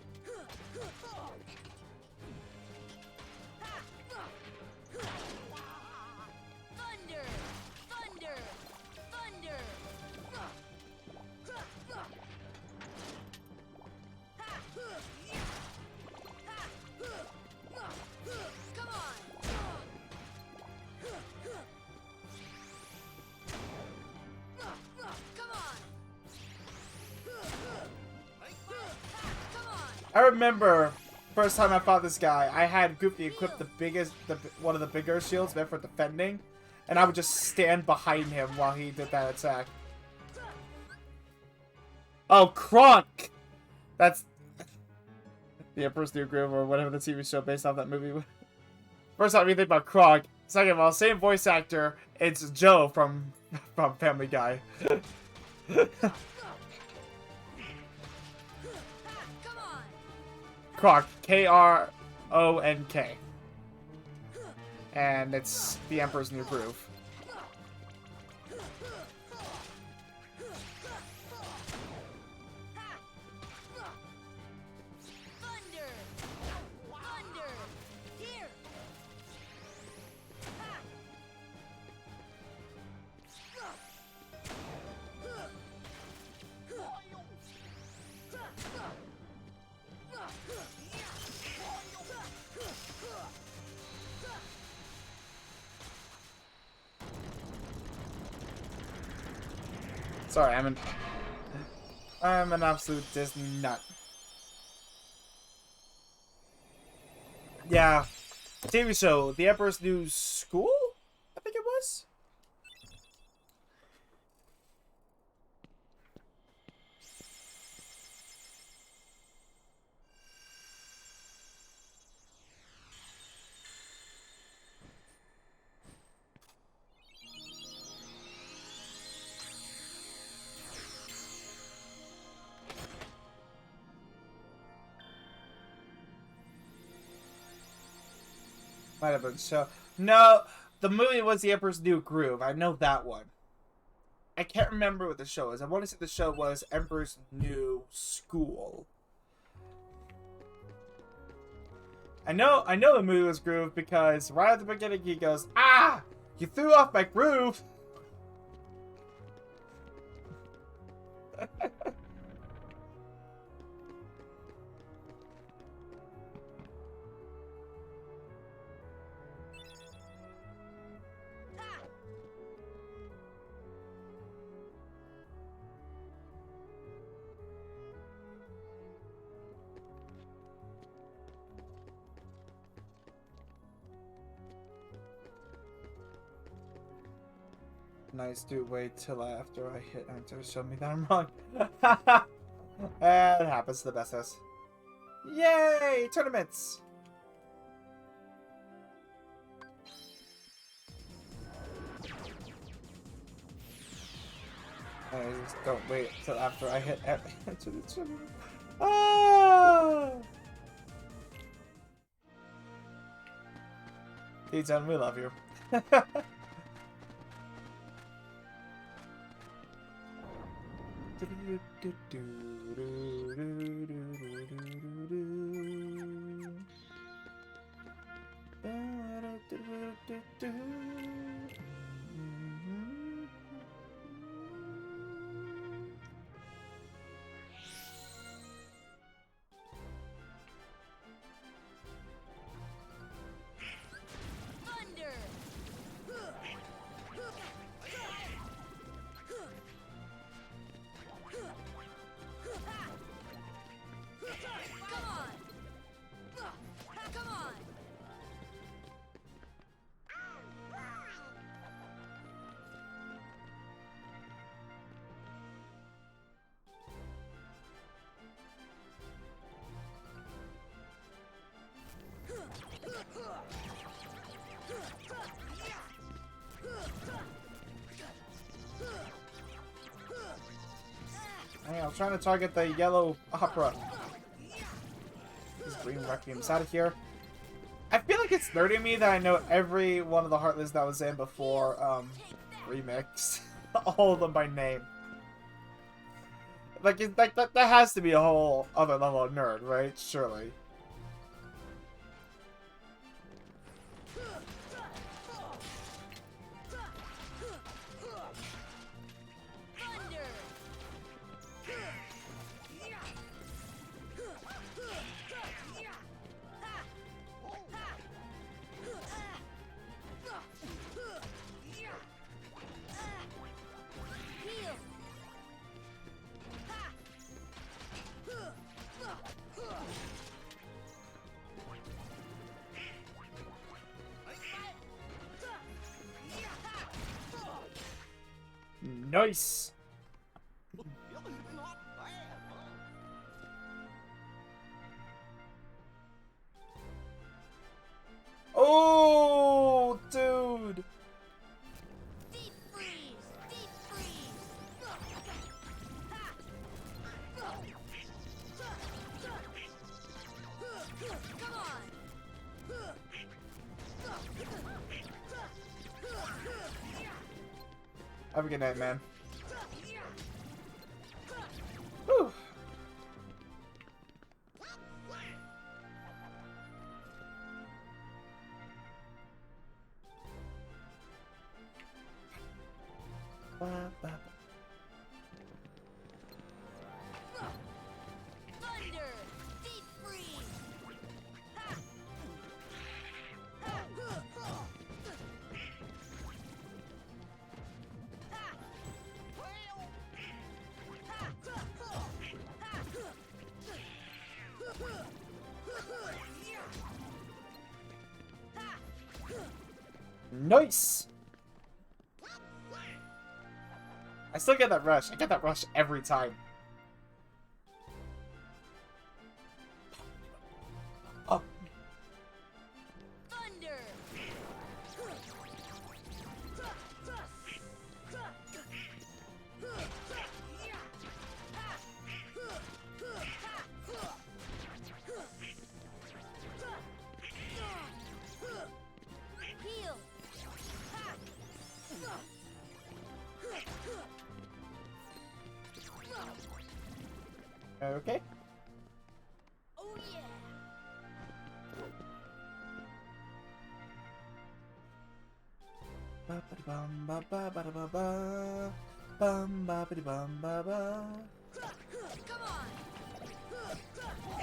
K: I remember first time I fought this guy, I had Goofy equip one of the bigger shields meant for defending, and I would just stand behind him while he did that attack. Oh, Kronk! That's the Emperor's New Groove, or whatever the TV show based off that movie. First time you think about Kronk. Second of all, same voice actor. It's Joe from Family Guy. Kronk, K-R-O-N-K. And it's the Emperor's New Groove. Sorry, I'm an absolute Disney nut. Yeah. TV show, The Emperor's New School? I think it was? Might have been show. No, the movie was The Emperor's New Groove. I know that one. I can't remember what the show is. I want to say the show was Emperor's New School. I know the movie was Groove because right at the beginning he goes, "Ah! You threw off my groove!" Nice, dude. Wait till after I hit enter. Show me that I'm wrong. It happens to the best of us. Yay! Tournaments! I just don't wait till after I hit enter the tournament. Ah! D-Town, we love you. Hey, I'm trying to target the yellow opera. This green Requiem's out of here. I feel like it's nerding me that I know every one of the Heartless that was in before Remix. All of them by name. Like, that has to be a whole other level of nerd, right? Surely. Nice! Oh, dude!
E: Deep freeze! Deep freeze! Come on!
K: Have a good night, man. Whew.
E: Thunder! Deep freeze!
K: Nice! I still get that rush. I get that rush every time. Oh.
E: Thunder! Heal!
K: Okay.
E: Oh yeah!
K: Ba ba bum ba ba ba ba ba bum ba ba bum ba ba.
E: Come on! Come on! Come on!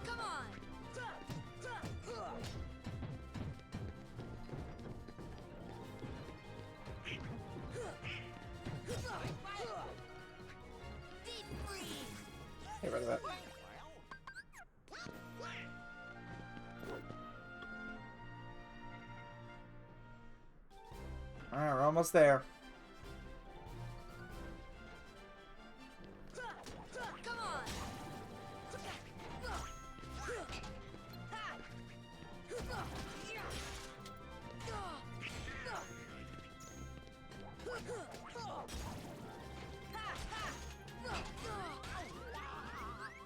E: Come on! Deep freeze!
K: Get rid of that. Alright, we're almost there.
E: Come on!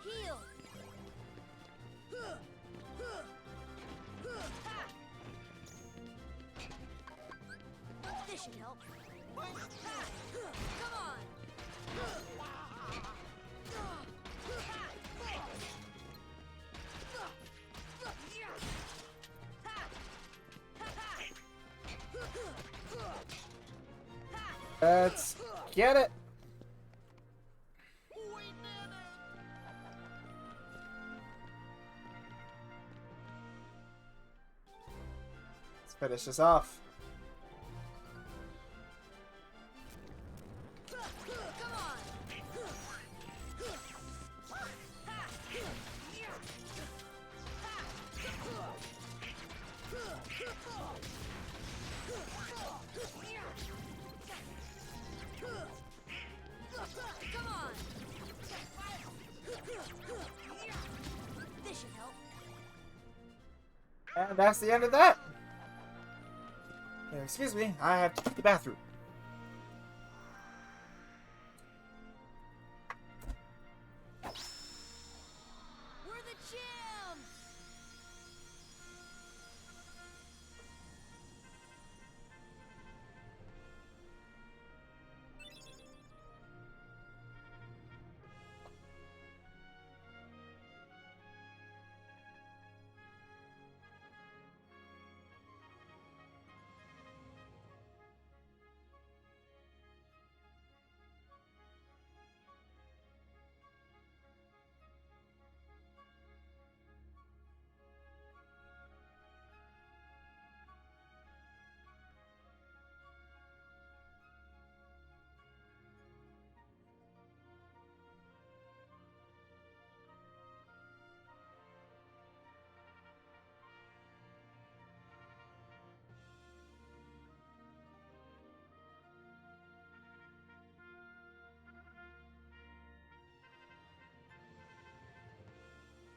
E: Heal! This should help. Come on!
K: Let's get it. Let's finish this off.
E: Come on! Come on! This should help.
K: And that's the end of that. Excuse me, I have to use the bathroom.
E: We're the champs!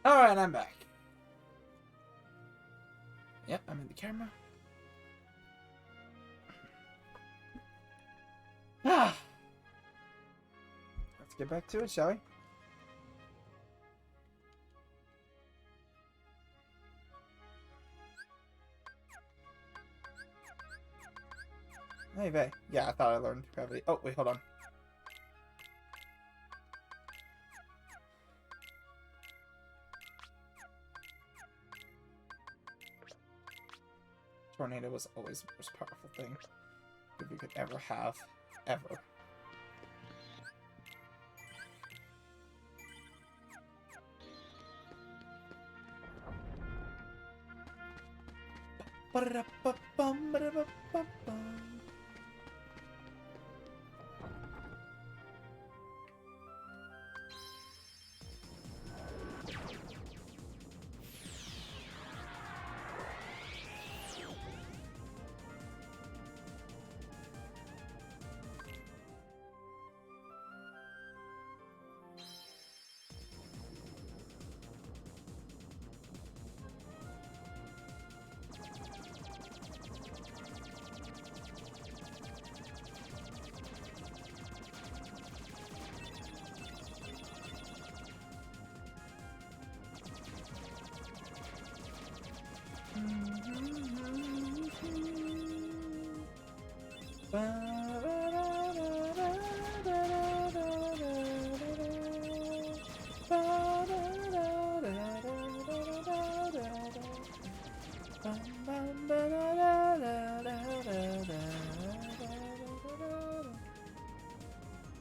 K: Alright, I'm back. Yep, I'm in the camera. Ah. Let's get back to it, shall we? Hey, Vay. Yeah, I thought I learned gravity. Oh, wait, hold on. Tornado was always the most powerful thing that we could ever have. Ever. Ba-da-da-ba-bum, ba-da-ba-ba-bum.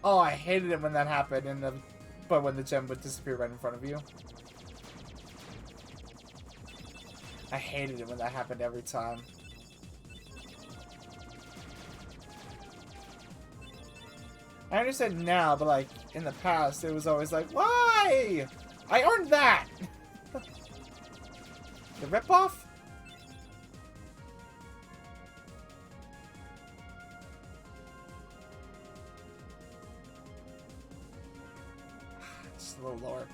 K: Oh, I hated it when that happened but when the gem would disappear right in front of you. I hated it when that happened every time. I understand now, but like in the past, it was always like, why? I earned that. The ripoff? Just a little lower.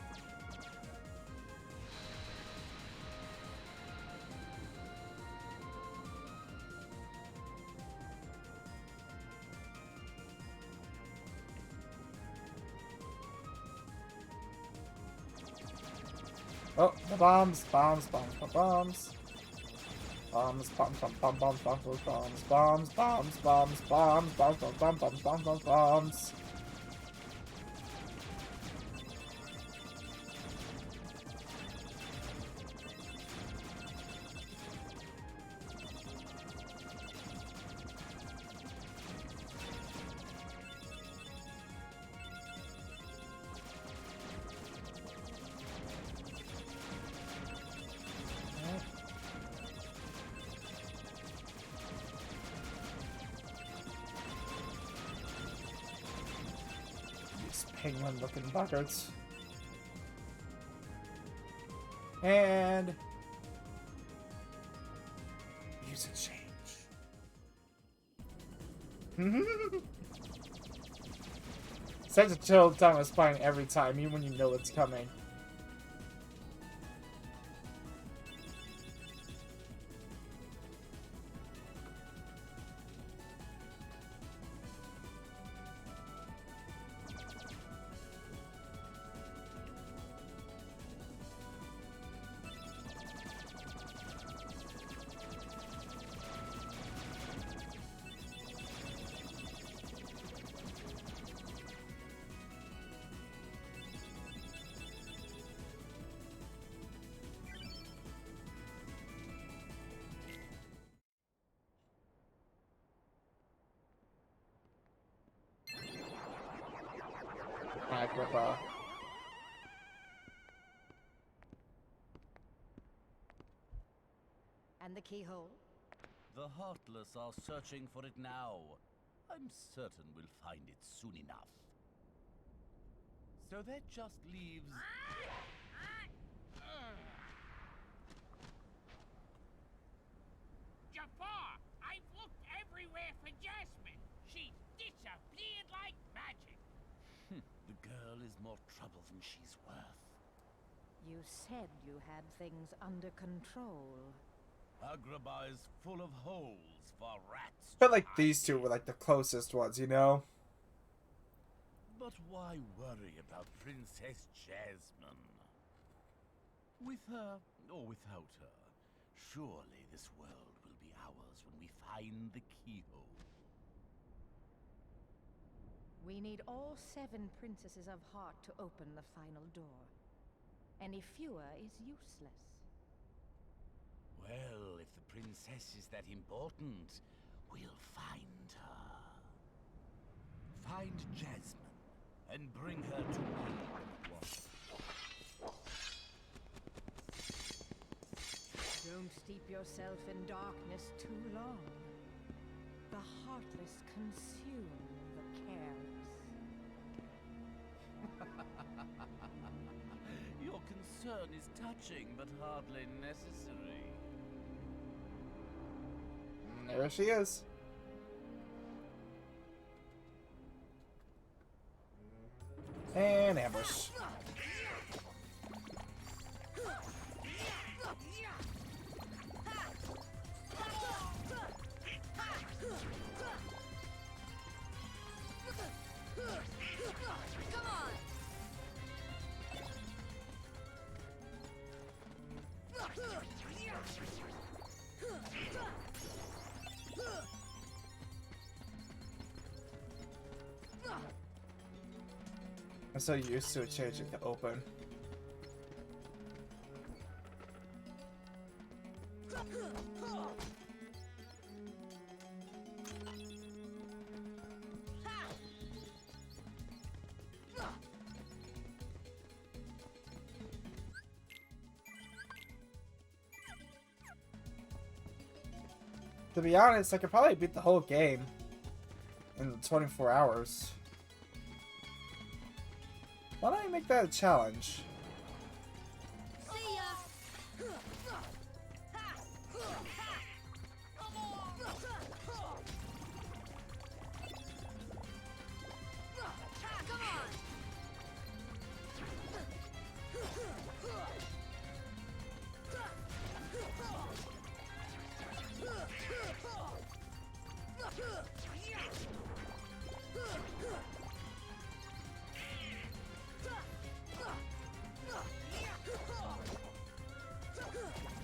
K: Oh, the bombs, bombs, bombs, bombs, bombs. Bombs, bombs, bombs, bombs, bombs, bombs, bombs, bombs, bombs, bombs, bombs, bombs, bombs, bombs, bombs, bombs, bombs, bombs. Penguin looking buckets. And music change. Such a chill time of spying every time, even when you know it's coming. Agrippa.
F: And the keyhole?
I: The Heartless are searching for it now. I'm certain we'll find it soon enough. So that just leaves...
B: Jafar! I've looked everywhere for Jasmine. She's disappeared like magic.
I: The girl is more trouble than she's worth.
F: You said you had things under control.
I: Agrabah is full of holes for rats.
K: But like these two were like the closest ones, you know?
I: But why worry about Princess Jasmine? With her or without her, surely this world will be ours when we find the keyhole.
F: We need all 7 princesses of heart to open the final door. Any fewer is useless.
I: Well, if the princess is that important, we'll find her. Find Jasmine and bring her to me.
F: Don't steep yourself in darkness too long. The heartless consume the careless.
I: Your concern is touching, but hardly necessary.
K: There she is. And ambush. I'm so used to it changing to open. To be honest, I could probably beat the whole game in 24 hours. Why don't I make that a challenge?
E: See ya. Come on.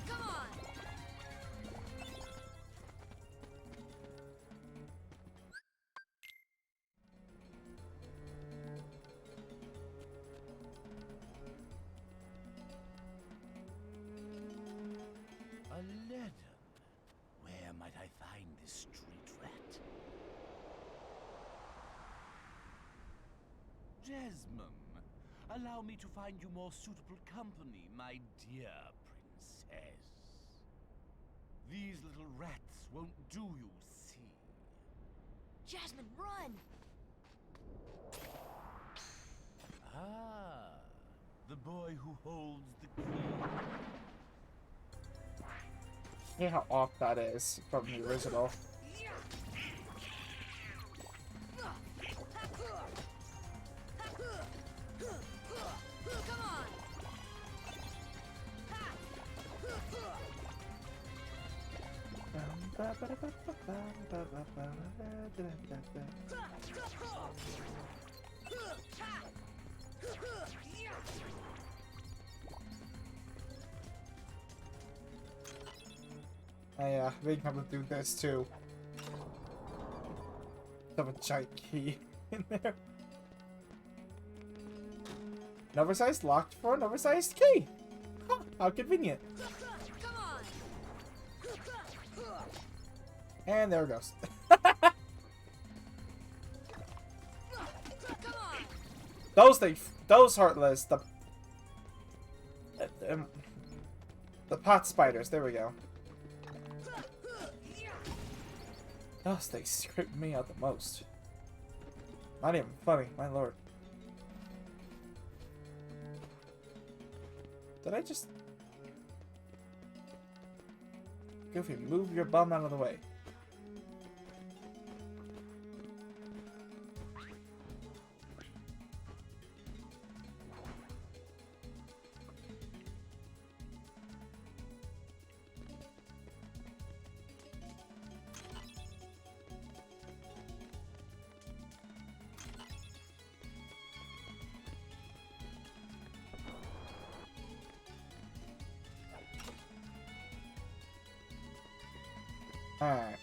E: Come on.
I: A leaden. Where might I find this street rat? Jasmine, allow me to find you more suitable company, my dear princess. These little rats won't do, you see.
E: Jasmine, run.
I: Ah, the boy who holds the key.
K: See how off that is from the original.
E: Come on.
K: Oh yeah, we can probably do this too. Have a giant key in there. An oversized locked for an oversized key. Huh, how convenient.
E: Come on.
K: And there it goes.
E: Come on.
K: Those heartless, the pot spiders. There we go. Those things scraped me out the most. Not even funny, my lord. Did I just... Goofy, move your bum out of the way. Alright.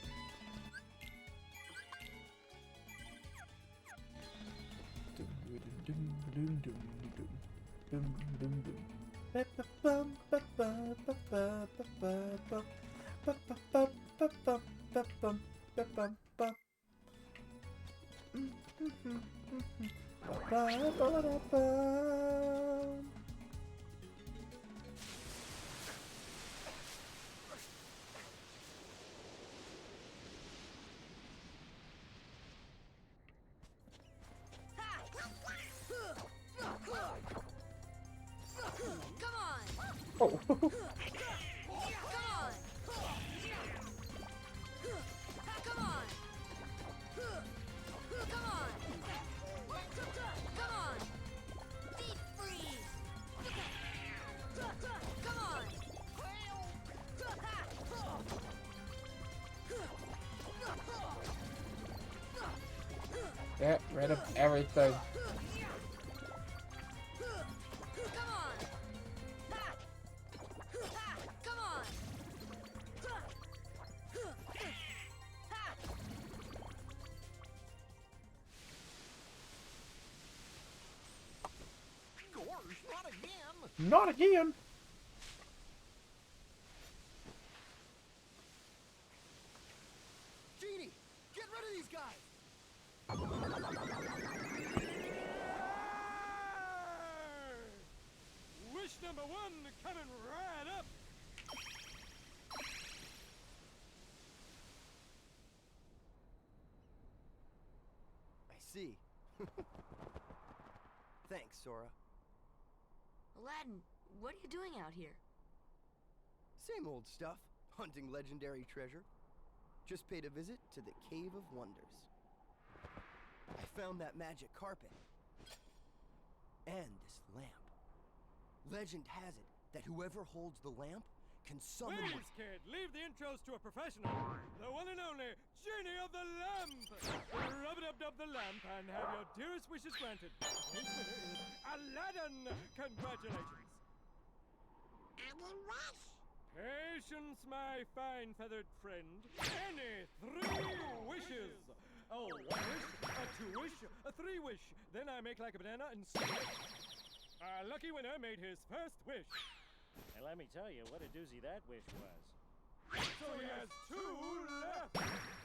K: Get rid of everything.
E: Come on! Ha! Ha! Come on! Ha!
M: Gorge, not again!
K: Not again!
M: Genie, get rid of these guys!
B: Wish number one coming right up.
M: I see. Thanks, Sora.
E: Aladdin, what are you doing out here?
M: Same old stuff. Hunting legendary treasure. Just paid a visit to the Cave of Wonders. I found that magic carpet. And this lamp. Legend has it that whoever holds the lamp can summon one.
B: Please, kid, leave the intros to a professional. The one and only Genie of the Lamp. Rub-a-dub-dub the lamp and have your dearest wishes granted. His winner is Aladdin. Congratulations.
H: Any wish?
B: Patience, my fine feathered friend. Any 3 wishes. Oh, 1 wish, a 2 wish, a 3 wish. Then I make like a banana and snap it. Our lucky winner made his first wish. And let me tell you what a doozy that wish was. So he has 2 left.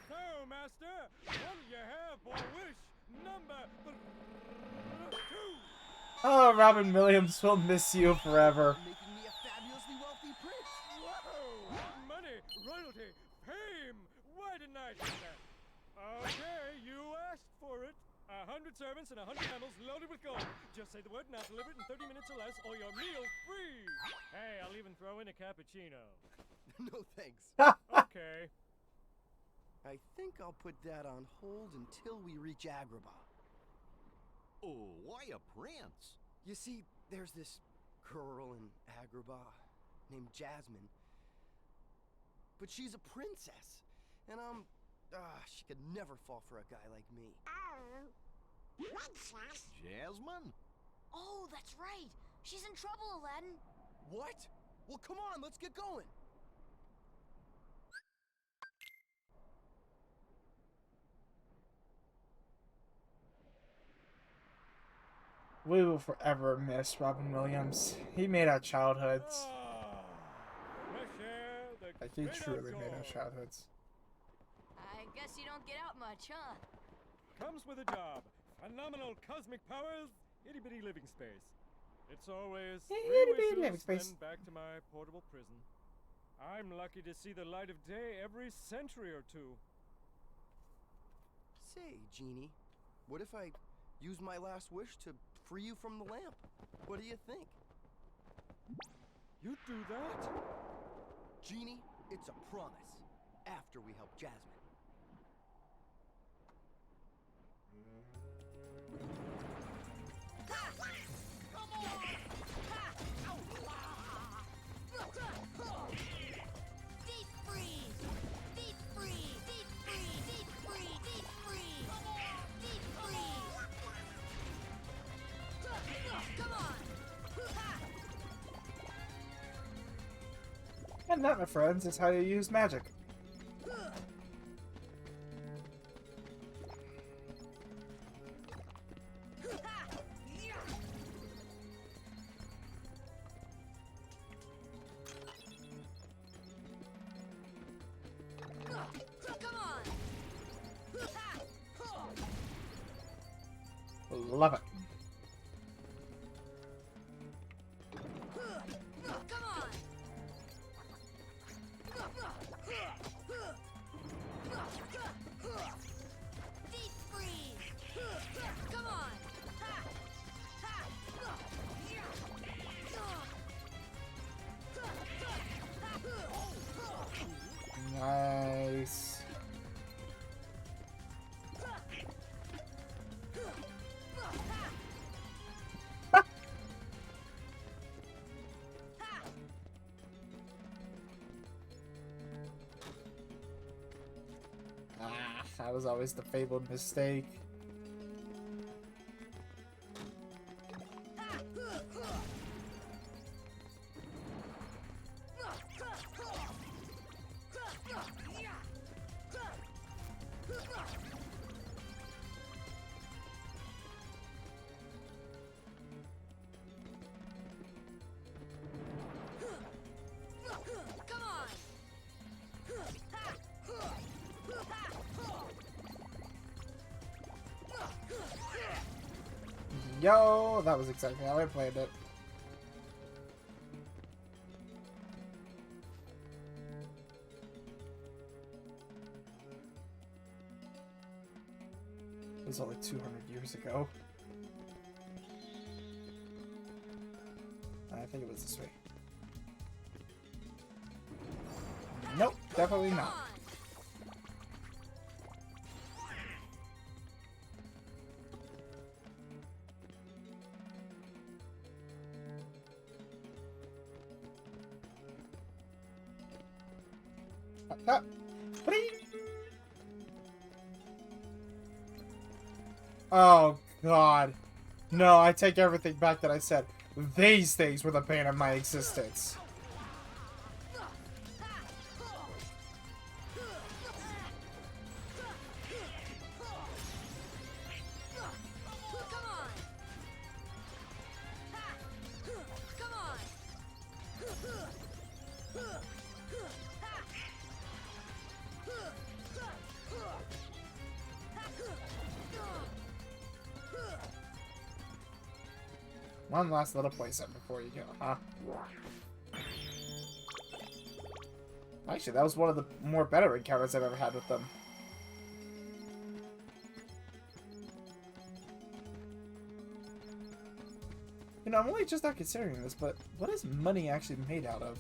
B: So, Master, what do you have for wish number 2?
K: Oh, Robin Williams will miss you forever.
M: Making me a fabulously wealthy prince.
B: Whoa! Money, royalty, fame! Why didn't I do that? Okay, you asked for it. 100 servants and 100 camels loaded with gold. Just say the word and I'll deliver it in 30 minutes or less, or your meal's free. Hey, I'll even throw in a cappuccino.
M: No thanks.
B: Okay.
M: I think I'll put that on hold until we reach Agrabah.
N: Oh, why a prince?
M: You see, there's this girl in Agrabah named Jasmine. But she's a princess. And she could never fall for a guy like me.
H: Oh, princess?
N: Jasmine?
E: Oh, that's right. She's in trouble, Aladdin.
M: What? Well, come on, let's get going.
K: We will forever miss Robin Williams. He made our childhoods. Like, he truly made our childhoods.
E: I guess you don't get out much, huh?
B: Comes with a job. Phenomenal cosmic powers, itty-bitty living space. It's always 3
K: Itty-bitty living
B: wishes,
K: space.
B: then back to my portable prison. I'm lucky to see the light of day every century or 2.
M: Say, Genie, what if I use my last wish to free you from the lamp? What do you think?
B: You'd do that?
M: Genie, it's a promise. After we help Jasmine.
E: Deep freeze! Deep freeze! Deep freeze! Deep freeze! Deep freeze! Deep freeze! Come on!
K: And that, my friends, is how you use magic. Love it.
E: Deep freeze! Come on!
K: Nice. That was always the fabled mistake. Yo, that was exactly how I played it. It was only 200 years ago. I think it was this way. Nope, definitely not. Oh, God. No, I take everything back that I said. These things were the bane of my existence. One last little playset before you go, huh? Actually, that was one of the more better encounters I've ever had with them. You know, I'm only just not considering this, but what is money actually made out of?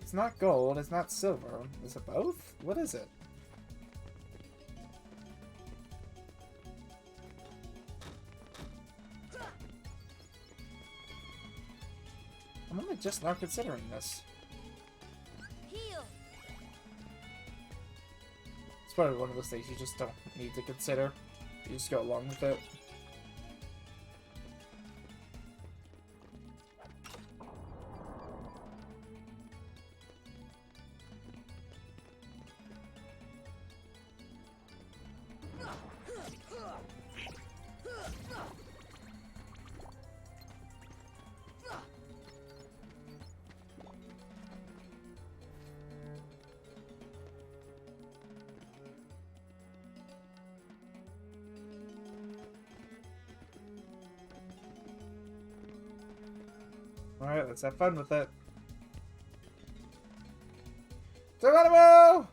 K: It's not gold, it's not silver. Is it both? What is it? I'm only just not considering this.
E: Heal.
K: It's probably one of those things you just don't need to consider. You just go along with it. Alright, let's have fun with it. Geronimo!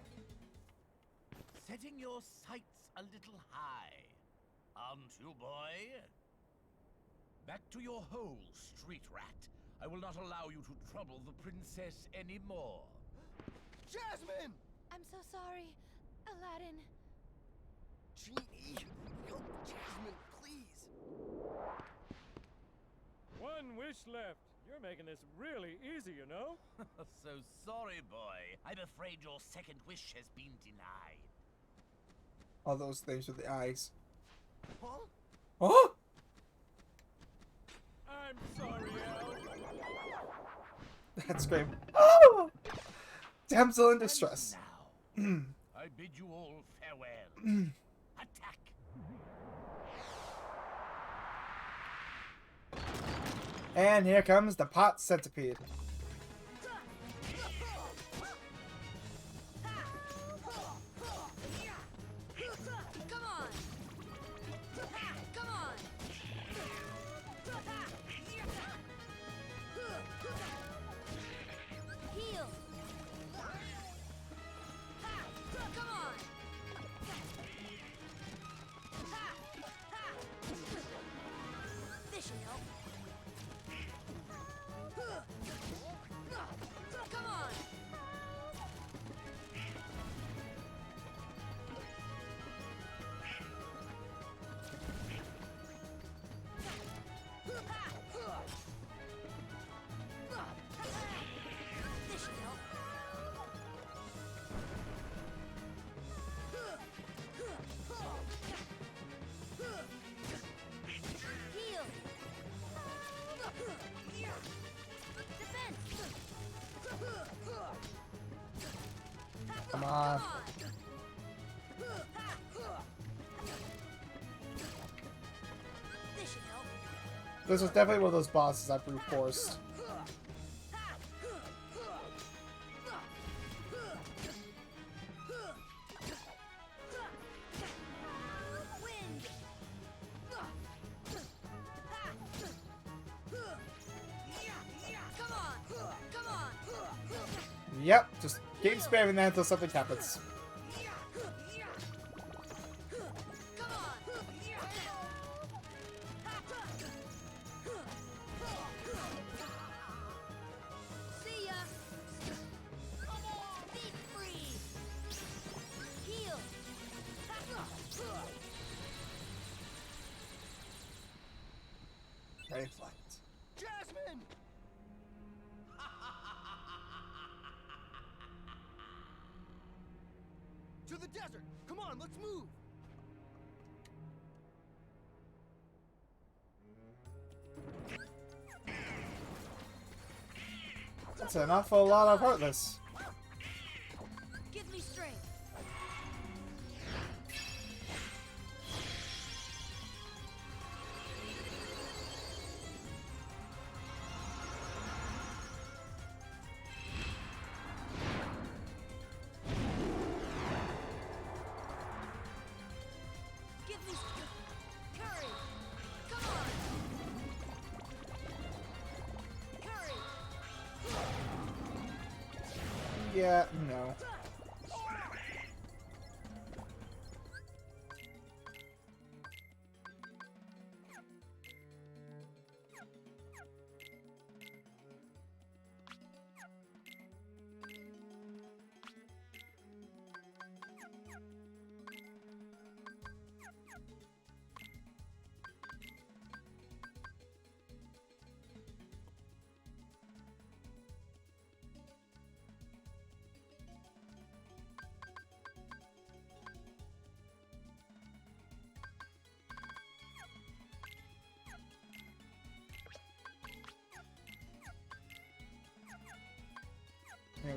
I: Setting your sights a little high, aren't you, boy? Back to your hole, street rat. I will not allow you to trouble the princess anymore.
M: Jasmine!
L: I'm so sorry, Aladdin.
M: Genie, help Jasmine, please.
B: One wish left. You're making this really easy, you know?
I: So sorry, boy. I'm afraid your second wish has been denied.
K: All those things with the eyes.
M: Huh?
K: Oh!
B: I'm sorry, Al.
K: That's great. Oh! Damsel in distress.
I: Now, I bid you all farewell. Attack!
K: And here comes the pot centipede.
E: Come on. Come on. Heal. Come on. This should help. Come on. This should help. Heal. Defense.
K: Come on. This was definitely one of those bosses I brute forced. Yep, just keep spamming that until something happens.
E: See ya. Be free. Heal.
K: Reflect.
M: Jasmine! To the desert! Come on, let's move!
K: That's an awful lot of Heartless.
E: Give me strength. Give me courage. Come on. Courage.
K: Yeah, no.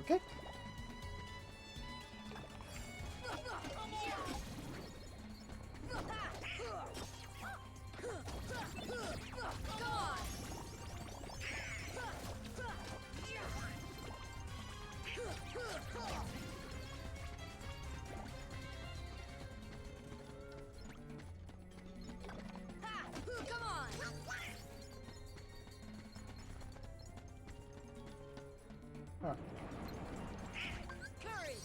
K: Okay.
E: Come on.
K: Huh.
E: Courage.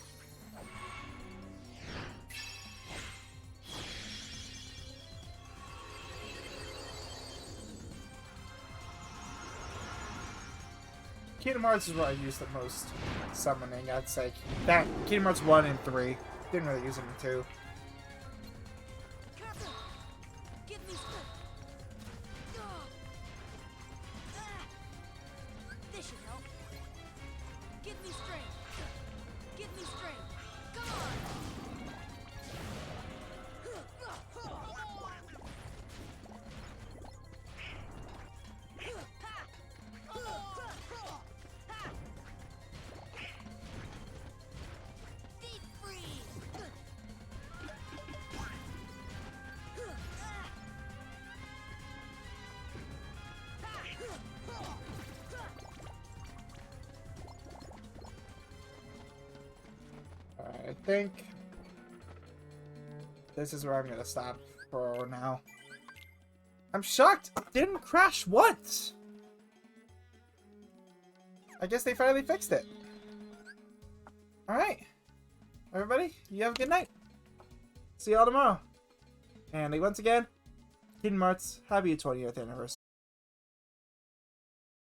K: Kingdom Hearts is where I use the most summoning, I'd say. That Kingdom Hearts 1 and 3. Didn't really use them in 2.
E: Give me strength. This should help. Give me strength. Give me strength. Come on. Be free.
K: I think this is where I'm gonna stop for now. I'm shocked it didn't crash once! I guess they finally fixed it. Alright. Everybody, you have a good night. See y'all tomorrow. And once again, Kingdom Hearts, happy 20th anniversary.